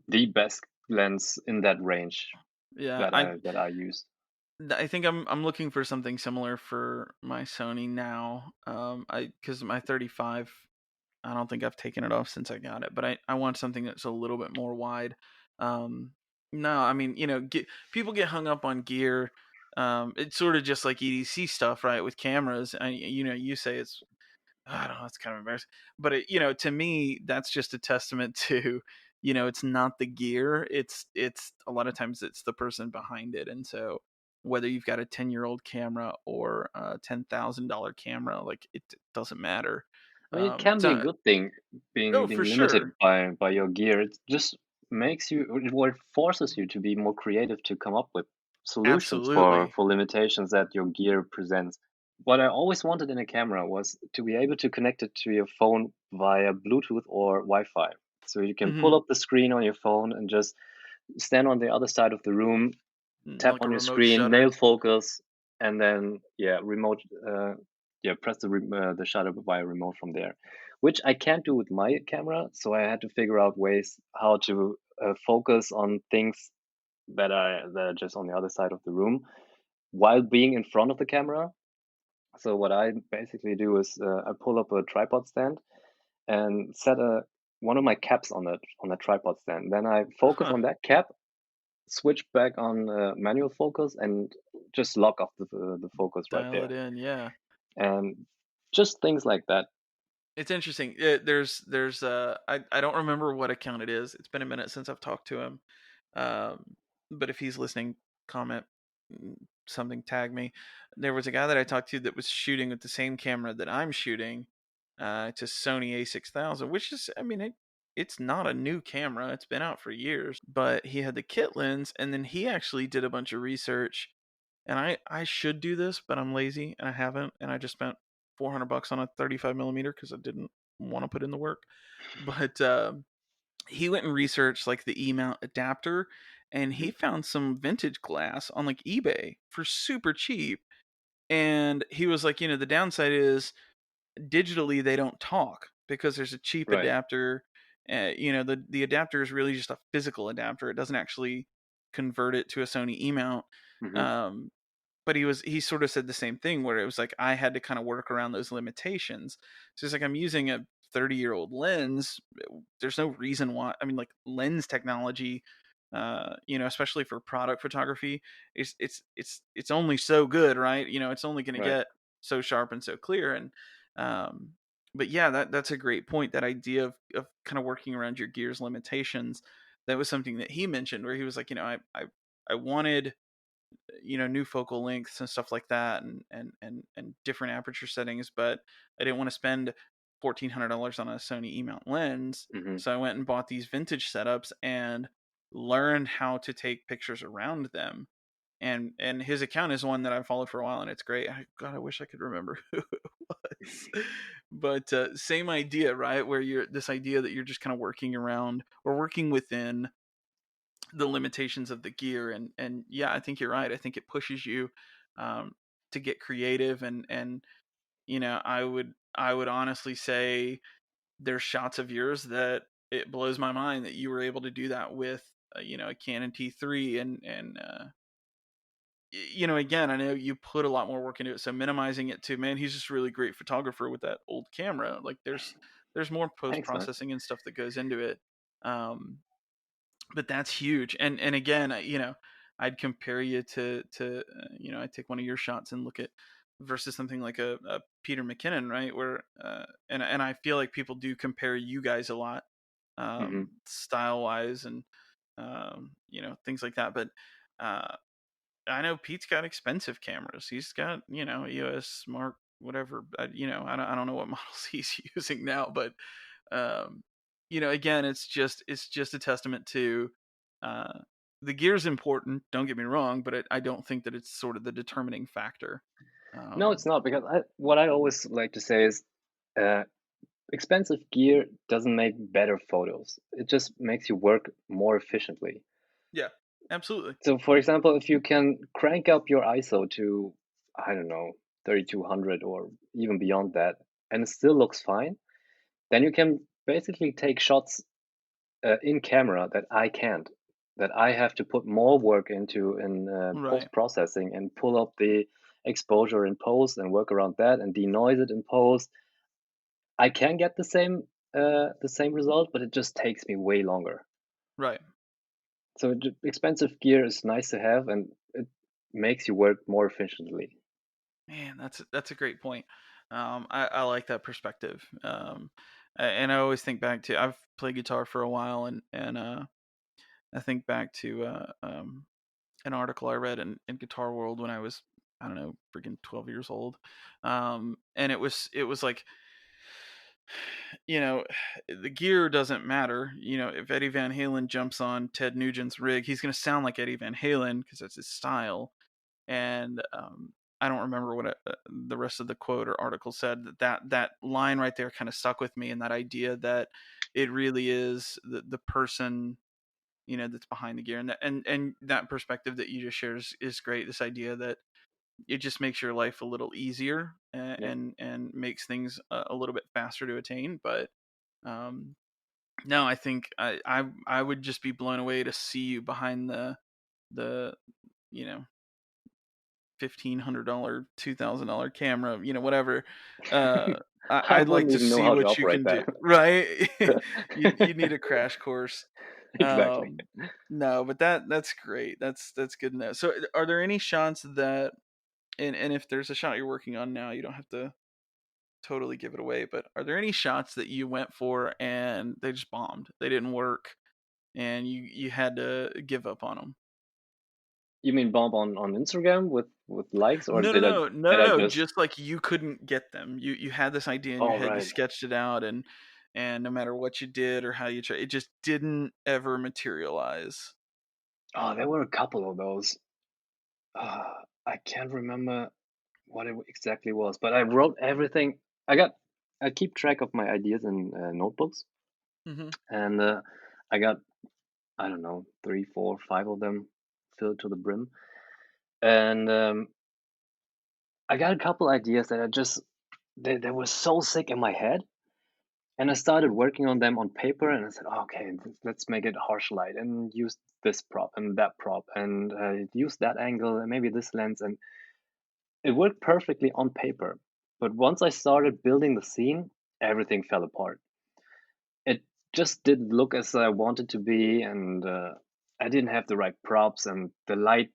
the best lens in that range Yeah, that I use. I think I'm looking for something similar for my Sony now. I because my 35, I don't think I've taken it off since I got it, but I want something that's a little bit more wide. Um, no, I mean, people get hung up on gear. It's sort of just like EDC stuff, right? With cameras, you say it's I don't know, it's kind of embarrassing. But to me, that's just a testament to, it's not the gear. It's a lot of times it's the person behind it. And so whether you've got a 10-year-old camera or a $10,000 camera, like it doesn't matter. I mean, it can be a So, good thing oh, being for limited sure. by your gear. It just makes you, well, it forces you to be more creative to come up with solutions Absolutely. for limitations that your gear presents. What I always wanted in a camera was to be able to connect it to your phone via Bluetooth or Wi-Fi. So you can Hmm. pull up the screen on your phone and just stand on the other side of the room, tap Like a on your remote screen, shutter. nail focus, and then press the shutter via remote from there, which I can't do with my camera. So I had to figure out ways how to focus on things that are just on the other side of the room while being in front of the camera. So what I basically do is I pull up a tripod stand and set a one of my caps on the tripod stand. Then I focus Huh. on that cap, switch back on manual focus, and just lock off the focus right Dial there. it in. Yeah. And just things like that. It's interesting. I don't remember what account it is. It's been a minute since I've talked to him. But if he's listening, comment something, tag me. There was a guy that I talked to that was shooting with the same camera that I'm shooting. It's a Sony A6000, which is, I mean, it's not a new camera. It's been out for years, but he had the kit lens, and then he actually did a bunch of research. And I should do this, but I'm lazy and I haven't, and I just spent $400 on a 35 millimeter because I didn't want to put in the work. But he went and researched like the E mount adapter, and he Mhm. found some vintage glass on like eBay for super cheap. And he was like, the downside is digitally they don't talk because there's a cheap Right. adapter. The adapter is really just a physical adapter. It doesn't actually convert it to a Sony E mount. Hmm. Um, but he sort of said the same thing where it was like I had to kind of work around those limitations. So it's like I'm using a 30-year-old lens. There's no reason why. I mean, like lens technology, especially for product photography, it's only so good, right? It's only going to Right. get so sharp and so clear. And um, but yeah, that's a great point. That idea of kind of working around your gear's limitations. That was something that he mentioned where he was like, I wanted new focal lengths and stuff like that, and different aperture settings, but I didn't want to spend $1,400 on a Sony E mount lens. Hmm. So I went and bought these vintage setups and learned how to take pictures around them. And his account is one that I've followed for a while, and it's great. God, I wish I could remember who it was. But same idea, right? Where you're this idea that you're just kind of working around or working within the limitations of the gear. And yeah, I think you're right. I think it pushes you um, to get creative. And I would honestly say there's shots of yours that it blows my mind that you were able to do that with a Canon T3. And again, I know you put a lot more work into it, so minimizing it to, man, he's just a really great photographer with that old camera. Like there's more post Thanks, man. processing and stuff that goes into it. um but that's huge. And again, I'd compare you to I'd take one of your shots and look at versus something like a Peter McKinnon, right? Where and I feel like people do compare you guys a lot, Hmm. style wise, and things like that. But I know Pete's got expensive cameras. He's got EOS Mark whatever. I don't know what models he's using now, but um, again, it's just a testament to uh, the gear's important. Don't get me wrong, but I don't think that it's sort of the determining factor. No, it's Um, not, because what I always like to say is uh, expensive gear doesn't make better photos. It just makes you work more efficiently. yeah, absolutely. So, for example, if you can crank up your ISO to, I don't know, 3200 or even beyond that, and it still looks fine, then you can basically take shots in camera that I can't. that I have to put more work into in Right. post processing and pull up the exposure in post and work around that and denoise it in post. I can get the same result, but it just takes me way longer. Right. So expensive gear is nice to have, and it makes you work more efficiently. Man, that's a great point. I like that perspective. And I always think back to I've played guitar for a while, and I think back to an article I read in Guitar World when I was, I don't know, freaking 12 years old. And it was like, you know, the gear doesn't matter. If Eddie Van Halen jumps on Ted Nugent's rig, he's going to sound like Eddie Van Halen because that's his style. And I don't remember what the rest of the quote or article said. That line right there kind of stuck with me, and that idea that it really is the person that's behind the gear, and that perspective that you just shared is great. This idea that it just makes your life a little easier, Yeah. and makes things a little bit faster to attain. But um, no, I think I would just be blown away to see you behind the you know $1,500, $2,000 camera, whatever. Uh, I I'd like wouldn't to even know see how to what you operate can that. do, right? You need a crash course. Exactly. Um, no, but that's great. That's good to know. So, are there any shots that, and if there's a shot you're working on now, you don't have to totally give it away. But are there any shots that you went for and they just bombed? They didn't work, and you had to give up on them? You mean bump on Instagram with likes, or No, no, no, no, did no, I no. just? Just like you couldn't get them. You had this idea in your Oh, head. You right. sketched it out, and no matter what you did or how you tried, it just didn't ever materialize. Oh, there were a couple of those. I can't remember what it exactly was, but I wrote everything. I keep track of my ideas in notebooks, Hmm. and I got, I don't know, three, four, five of them filled to the brim, and I got a couple ideas that they were so sick in my head. And I started working on them on paper, and I said, "Okay, let's make it harsh light and use this prop and that prop and use that angle and maybe this lens." And it worked perfectly on paper. But once I started building the scene, everything fell apart. It just didn't look as I wanted to be, and I didn't have the right props, and the light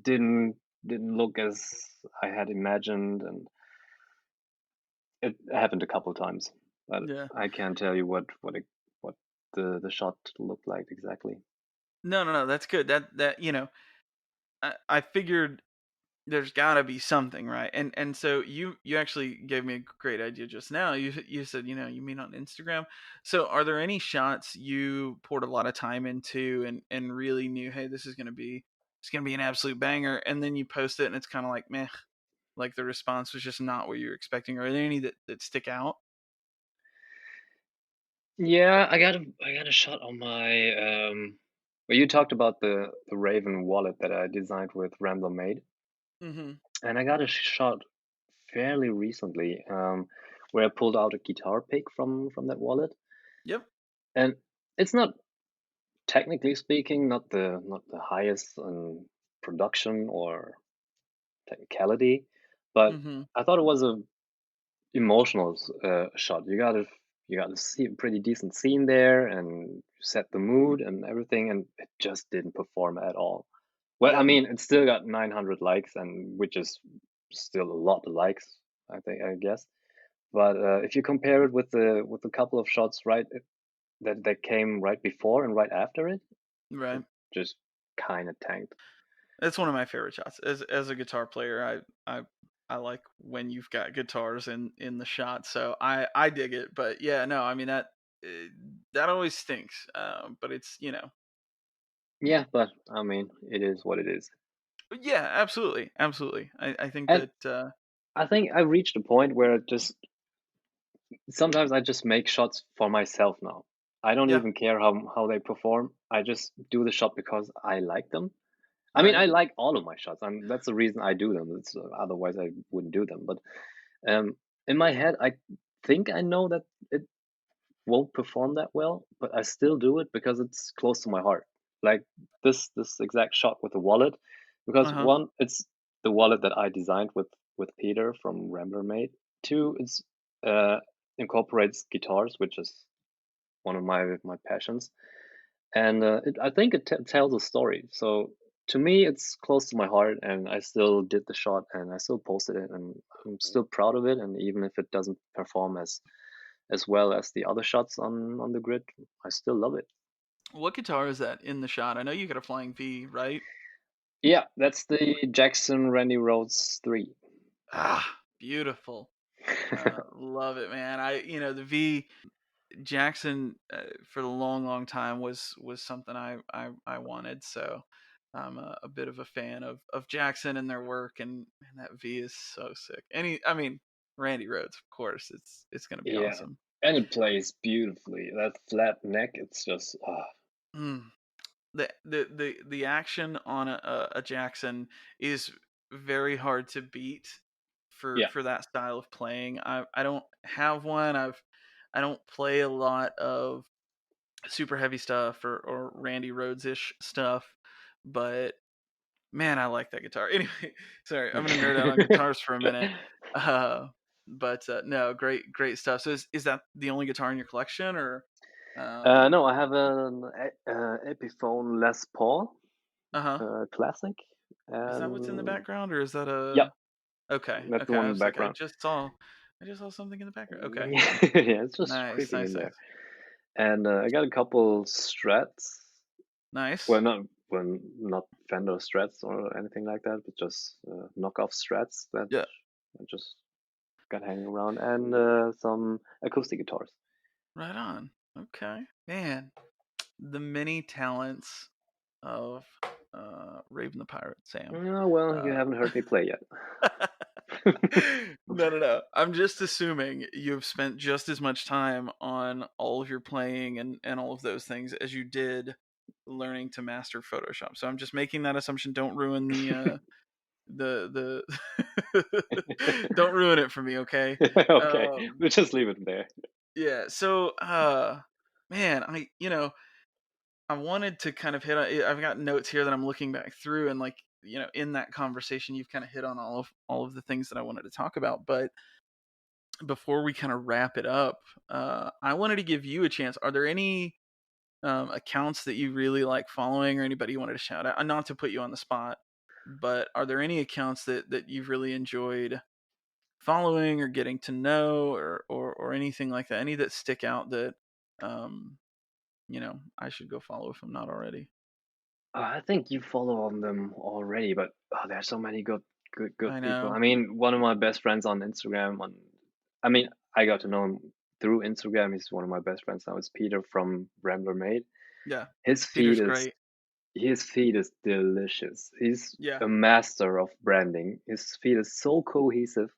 didn't didn't look as I had imagined, and it happened a couple times, but Yeah. I can't tell you what the shot looked like exactly. No, no, no. That's good. That I figured there's got to be something, right? And so you actually gave me a great idea just now. You said, you mean on Instagram. So are there any shots you poured a lot of time into and really knew, hey, this is going to be an absolute banger, and then you post it and it's kind of like meh, like the response was just not what you were expecting? Are there any that stick out? Yeah, I got a shot on my well, you talked about the Raven wallet that I designed with Rambler Made, Mm-hmm. and I got a shot fairly recently where I pulled out a guitar pick from that wallet, Yep. and it's not, technically speaking, not the highest in production or technicality, but Mm-hmm. I thought it was a emotional shot. You got to see a pretty decent scene there and set the mood and everything, and it just didn't perform at all. Well, I Yep. mean, it still got 900 likes, and which is still a lot of likes, I guess. But if you compare it with a couple of shots that came right before and right after it, it Right. just kind of tanked. It's one of my favorite shots. As a guitar player, I like when you've got guitars in the shot. So I dig it. But yeah, no, I mean eh, that always stinks. But it's Yeah, but I mean, it is what it is. yeah, absolutely, absolutely. I think And that I think I reached a point where it just sometimes I just make shots for myself now. I don't yeah, even care how they perform. I just do the shot because I like them. I mean, right, I like all of my shots. That's the reason I do them. Otherwise I wouldn't do them. But um, in my head, I think I know that it won't perform that well, but I still do it because it's close to my heart. like this exact shot with the wallet, because Uh-huh. one, it's the wallet that I designed with Peter from Rambler Made. Two, it's uh, incorporates guitars, which is one of my passions, and I think it tells a story. So to me, it's close to my heart, and I still did the shot, and I still posted it, and I'm still proud of it. And even if it doesn't perform as well as the other shots on the grid, I still love it. What guitar is that in the shot? I know you got a flying V, right? Yeah, that's the Jackson Randy Rhodes 3. Ah, beautiful. Love it, man. The V Jackson for the long, long time was something I wanted. So I'm a bit of a fan of Jackson and their work, and that V is so sick. I mean, Randy Rhodes, of course, it's gonna be Yeah, awesome. and it plays beautifully. That flat neck, it's just Mm. The action on a Jackson is very hard to beat yeah. for that style of playing. I don't have one. I don't play a lot of super heavy stuff or Randy Rhodes ish stuff, but man, I like that guitar. Anyway, sorry, I'm gonna nerd out on guitars for a minute. Uh, but no, great stuff. So is that the only guitar in your collection, or No, I have an Epiphone Les Paul uh-huh? Classic, Is that what's in the and background, or is that yeah, a okay? that's the Okay, one I in the was like, background. I just saw something in the background. Okay, Yeah, it's just nice, creeping nice, in there. nice, And I got a couple Strats. Well, nice. not Fender Strats or anything like that, but just knockoff Strats that Yeah, I just got hanging around, and some acoustic guitars. right on. Okay, man, the many talents of Raven the Pirate, Sam. Oh, well, you Uh, haven't heard me play yet. no, no, no. I'm just assuming you've spent just as much time on all of your playing and all of those things as you did learning to master Photoshop. So I'm just making that assumption. Don't ruin the don't ruin it for me, okay? Okay, Um, we'll just leave it there. yeah. So, man, I wanted to kind of hit on. I've got notes here that I'm looking back through, and like in that conversation, you've kind of hit on all of the things that I wanted to talk about, but before we kind of wrap it up, I wanted to give you a chance. Are there any accounts that you really like following, or anybody you wanted to shout out? Not to put you on the spot, but are there any accounts that you've really enjoyed following or getting to know, or anything like that? Any that stick out that um, I should go follow if I'm not already? I think you follow on them already, but there's so many good I people. I know. mean, one of my best friends on Instagram. I mean, I got to know him through Instagram. He's one of my best friends now. It's Peter from Rambler Made. Yeah, His feed Peter's is great. his feed is delicious. He's Yeah, a master of branding. His feed is so cohesive,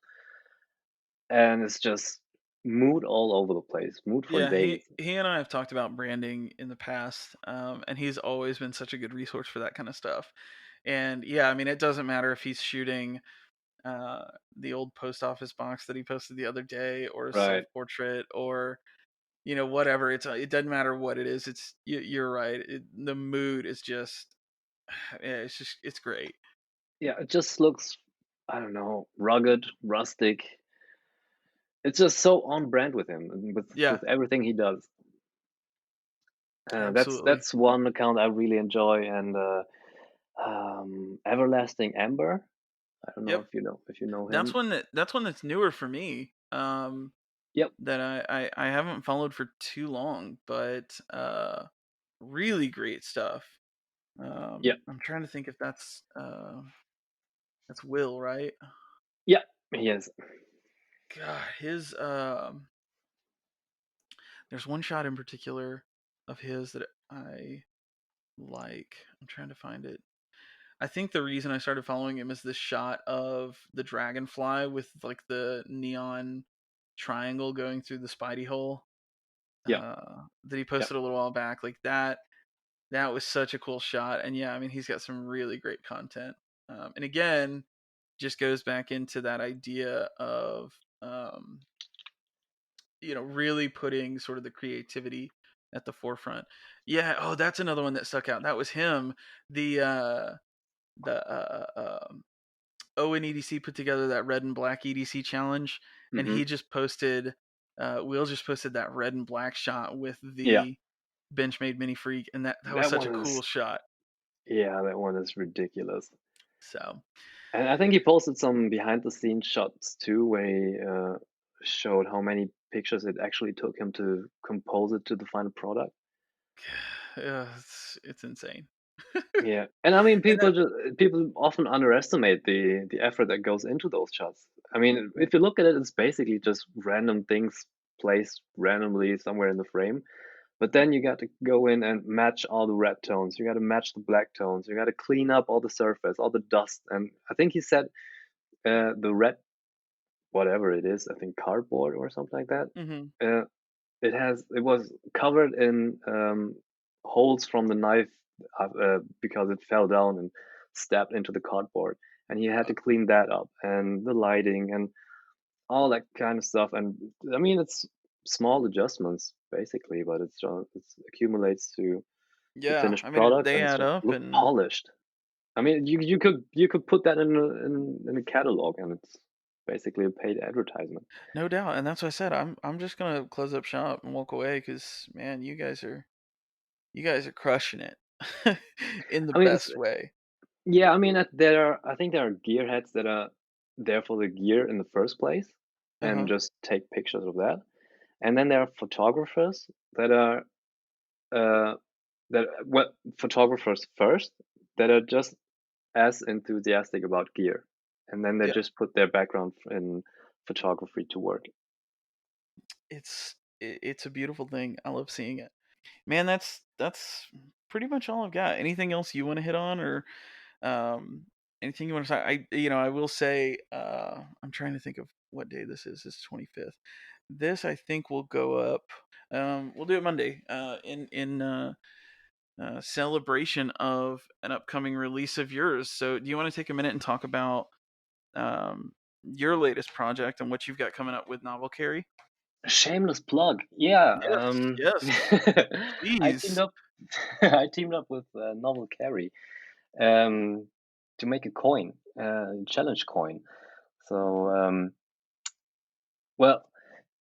and it's just mood all over the place. Mood for yeah. He days. he and I have talked about branding in the past, and he's always been such a good resource for that kind of stuff. And yeah, I mean, it doesn't matter if he's shooting uh, the old post office box that he posted the other day, or a self Right. portrait, or whatever. It doesn't matter what it is. You're right. The mood is just yeah, it's great. Yeah, it just looks, I don't know, rugged, rustic. It's just so on brand with him and Yeah, with everything he does. absolutely. That's one account I really enjoy, and Everlasting Amber. I don't know Yep. if you know That's him. one that's newer for me. Yep. That I haven't followed for too long, but really great stuff. Yeah. I'm trying to think if that's Will, right? Yeah. He is. God, his there's one shot in particular of his that I like. I'm trying to find it. I think the reason I started following him is this shot of the dragonfly with like the neon triangle going through the Spidey hole Yeah. that he Yeah. posted a little while back. Like that was such a cool shot. And yeah, I mean, he's got some really great content. And again, just goes back into that idea of, really putting sort of the creativity at the forefront. Yeah. Oh, that's another one that stuck out. That was him. The Owen EDC put together that red and black EDC challenge, and he Hmm. just posted. Will just posted that red and black shot with Yeah, the Benchmade Mini Freak, and that was that such one a cool is shot. yeah, that one is ridiculous. So And I think he posted some behind the scenes shots too, where he showed how many pictures it actually took him to compose it to the final product. yeah, it's insane. Yeah, and I mean, And that people often underestimate the effort that goes into those shots. I mean, if you look at it, it's basically just random things placed randomly somewhere in the frame. But then you got to go in and match all the red tones. You got to match the black tones. You got to clean up all the surface, all the dust. And I think he said the red, whatever it is, I think cardboard or something like that. mhm. Uh, it was covered in holes from the knife because it fell down and stabbed into the cardboard, and he had to clean that up and the lighting and all that kind of stuff. And I mean, it's small adjustments basically, but it accumulates to the Yeah, finished I mean, product, they and it's add just up, look and polished. I mean, you could put that in a catalog, and it's basically a paid advertisement. no doubt, and that's what I said. I'm just gonna close up shop and walk away because man, you guys are crushing it in the I mean, it's best way. yeah, I mean, I think there are gearheads that are there for the gear in the first place Uh and huh. just take pictures of that. And then there are photographers that are uh well, photographers first that are just as enthusiastic about gear. And then they Yeah, just put their background in photography to work. it's a beautiful thing. I love seeing it. Man, that's pretty much all I've got. Anything else you want to hit on, or um, anything you want to say? I will say, I'm trying to think of what day this is. It's 25th. This I think will go up. We'll do it Monday. In celebration of an upcoming release of yours. So, do you want to take a minute and talk about your latest project and what you've got coming up with Novel Carry? A shameless plug. Yeah, Yes, yes, I teamed please. up I teamed up with Novel Carry um, to make a coin, challenge coin. So, well,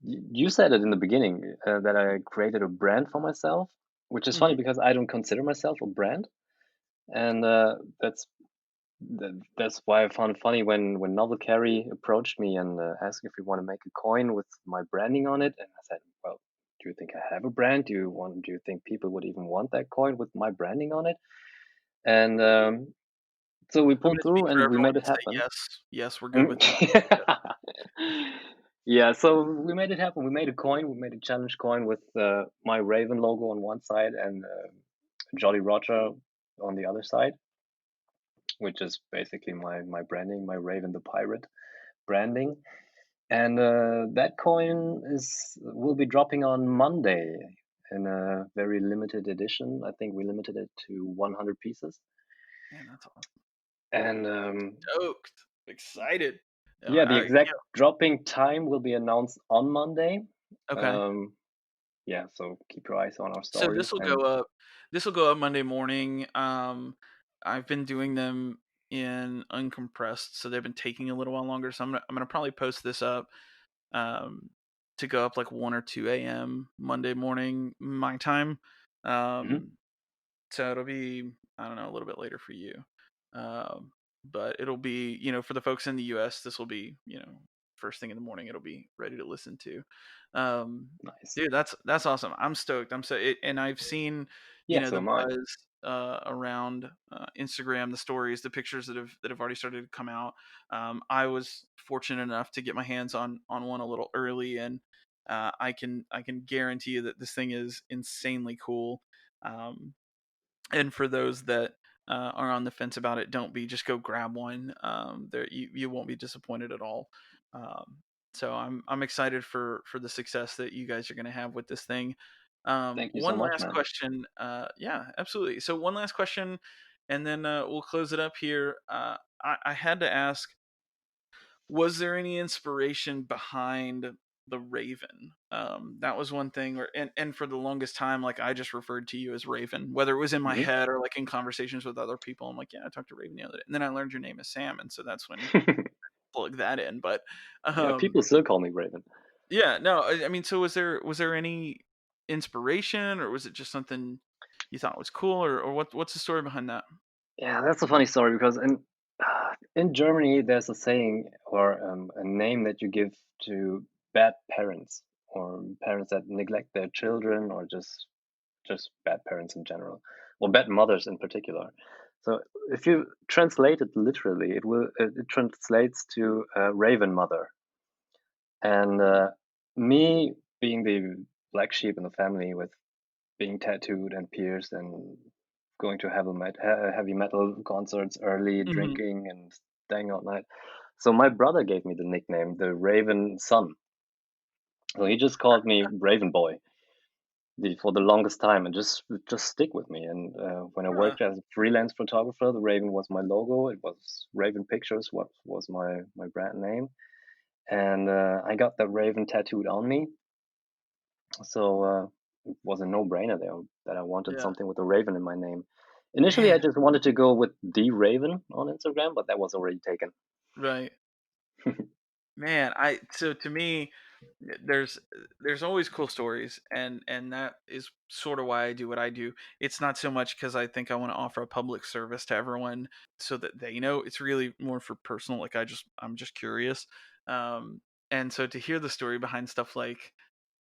you said it in the beginning that I created a brand for myself, which is funny Hmm. because I don't consider myself a brand, and that's why I found it funny when Novel Carry approached me and asked if we want to make a coin with my branding on it, and I said, well. Do you think I have a brand? Do you think people would even want that coin with my branding on it? And so we I'm pulled going to speak through for and we everyone made and it say happen. yes. Yes, we're good Mm. with that. Yeah, so we made it happen. We made a coin. We made a challenge coin with my Raven logo on one side and Jolly Roger on the other side, which is basically my branding, my Raven the Pirate branding. And that coin is will be dropping on Monday in a very limited edition. I think we limited it to 100 pieces. Man, that's awesome. And Stoked. Excited. yeah, the Yeah. exact dropping time will be announced on Monday. Okay. Um, yeah, so keep your eyes on our So stories. And this will go up Monday morning. I've been doing them in uncompressed, so they've been taking a little while longer. So I'm gonna probably post this up um, to go up like 1 or 2 a.m. Monday morning my time. mhm, Um, so it'll be, I don't know, a little bit later for you. But it'll be, for the folks in the US, this will be, first thing in the morning. It'll be ready to listen to. Um, nice. dude, that's awesome. I'm stoked. And I've seen, Yeah, so the am I. buzz around Instagram, the stories, the pictures that have already started to come out. I was fortunate enough to get my hands on one a little early, and I can guarantee you that this thing is insanely cool. Um, and for those that are on the fence about it, don't be. Just go grab one. There, you won't be disappointed at all. Um, so I'm excited for the success that you guys are going to have with this thing. Thank you so One much, last man. question. Yeah, absolutely. So one last question, and then we'll close it up here. I had to ask: was there any inspiration behind the Raven. That was one thing where, and for the longest time, like I just referred to you as Raven, whether it was in my Mhm. head or like in conversations with other people. I'm like, yeah, I talked to Raven the other day, and then I learned your name is Sam, and so that's when plug that in. But Yeah, um, people still call me Raven. yeah, no, I mean, so was there any inspiration, or was it just something you thought was cool, or what's the story behind that? Yeah, that's a funny story because in Germany there's a saying or a name that you give to bad parents or parents that neglect their children or just bad parents in general, or bad mothers in particular. So if you translate it literally, it translates to raven mother. And me being the black sheep in the family with being tattooed and pierced and going to heavy metal concerts early, Hmm. drinking and staying all night. So my brother gave me the nickname, the Raven Son. So he just called me Raven Boy for the longest time and just stick with me. And when I Huh. worked as a freelance photographer, the Raven was my logo. It was Raven Pictures, what was my brand name, and I got that Raven tattooed on me. So it was a no-brainer there that I wanted Yeah, something with a Raven in my name. Initially, I man, just wanted to go with the Raven on Instagram, but that was already taken. right. Man, I so to me, there's there's always cool stories, and that is sort of why I do what I do. It's not so much because I think I want to offer a public service to everyone so that they know. It's really more for personal. Like I'm just curious, um, and so to hear the story behind stuff like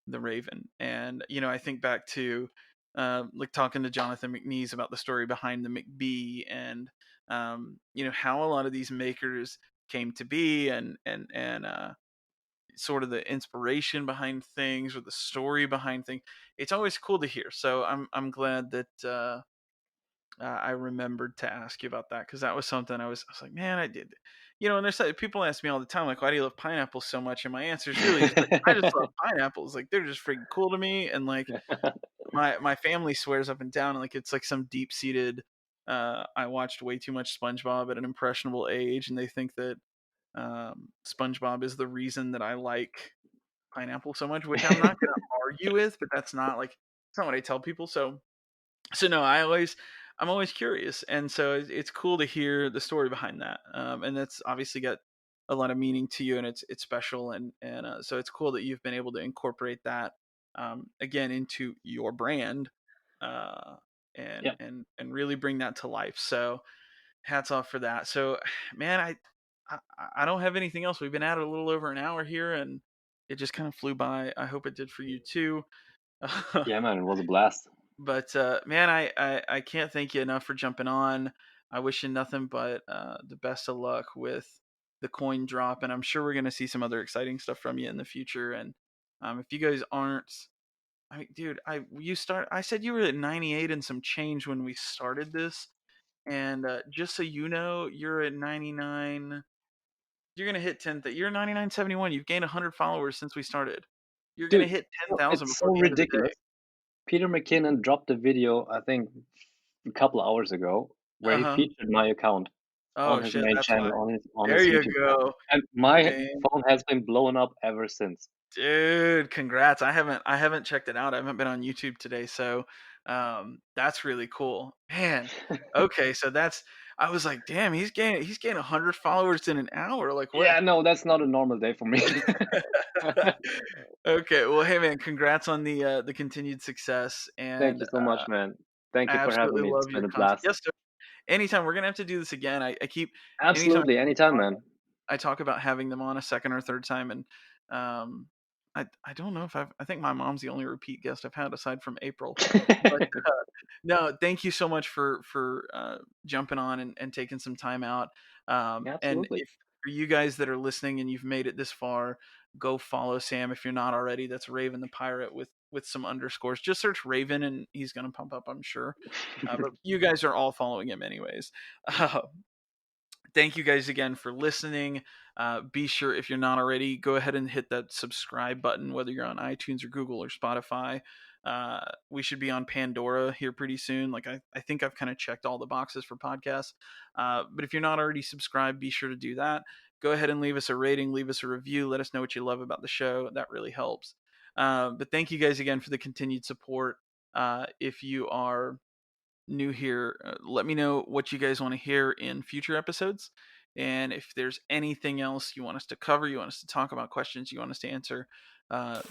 the Raven, and I think back to like talking to Jonathan McNeese about the story behind the McBee, and how a lot of these makers came to be, and sort of the inspiration behind things or the story behind things. It's always cool to hear. So I'm glad that I remembered to ask you about that, because that was something I was like, man, I did. And there's people ask me all the time, like, why do you love pineapples so much? And my answer is really just like, I just love pineapples. Like, they're just freaking cool to me. And like, my family swears up and down, like it's like some deep seated. I watched way too much SpongeBob at an impressionable age, and they think that SpongeBob is the reason that I like pineapple so much, which I'm not gonna argue with, but it's not what I tell people. So no, I'm always curious, and so it's cool to hear the story behind that, and that's obviously got a lot of meaning to you, and it's special, and so it's cool that you've been able to incorporate that again into your brand, uh, and Yeah, and really bring that to life. So hats off for that. So, man, I I don't have anything else. We've been at it a little over an hour here, and it just kind of flew by. I hope it did for you too. yeah, man, it was a blast. But man, I can't thank you enough for jumping on. I wish you nothing but the best of luck with the coin drop, and I'm sure we're gonna see some other exciting stuff from you in the future. And if you guys aren't, I mean, dude, I said you were at 98 and some change when we started this, and just so you know, you're at 99. You're gonna hit 10. You're 99.71. You've gained 100 followers since we started. You're gonna Dude, hit 10,000 it's so before the end of the day. ridiculous. Peter McKinnon dropped a video, I think, a couple hours ago, where Uh he huh. featured my account on Oh his shit, main that's why. channel, on There his you YouTube channel, go. and my Dang. phone has been blowing up ever since. Dude, congrats. I haven't checked it out. I haven't been on YouTube today, so that's really cool. Man. Okay, so that's I was like, damn, he's gained 100 followers in an hour. Like what? Yeah, no, that's not a normal day for me. Okay, well, hey man, congrats on the continued success, Thank and you so much, man. Thank I you for having absolutely me. It's love been your a content. blast. Yes, sir. Anytime, we're gonna have to do this again. I keep anytime Absolutely, anytime, man. I talk about having them on a second or third time, and um, I don't know if I think my mom's the only repeat guest I've had aside from April, but no, thank you so much for jumping on and taking some time out. And Absolutely. if for you guys that are listening and you've made it this far, go follow Sam if you're not already. That's Raven the Pirate with some underscores. Just search Raven and he's gonna pump up, I'm sure. But you guys are all following him anyways. Uh, Thank you guys again for listening. Be sure, if you're not already, go ahead and hit that subscribe button, whether you're on iTunes or Google or Spotify. We should be on Pandora here pretty soon. Like, I think I've kind of checked all the boxes for podcasts. But if you're not already subscribed, be sure to do that. go ahead and leave us a rating, leave us a review, let us know what you love about the show. That really helps. But thank you guys again for the continued support. If you are new here, let me know what you guys want to hear in future episodes. And if there's anything else you want us to cover, you want us to talk about, questions you want us to answer,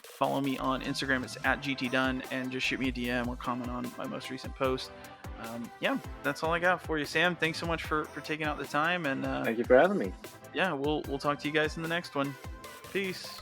follow me on Instagram. It's at GTDunn, and just shoot me a DM or comment on my most recent post. Yeah, that's all I got for you, Sam. Thanks so much for taking out the time. And Thank you for having me. yeah, we'll talk to you guys in the next one. Peace.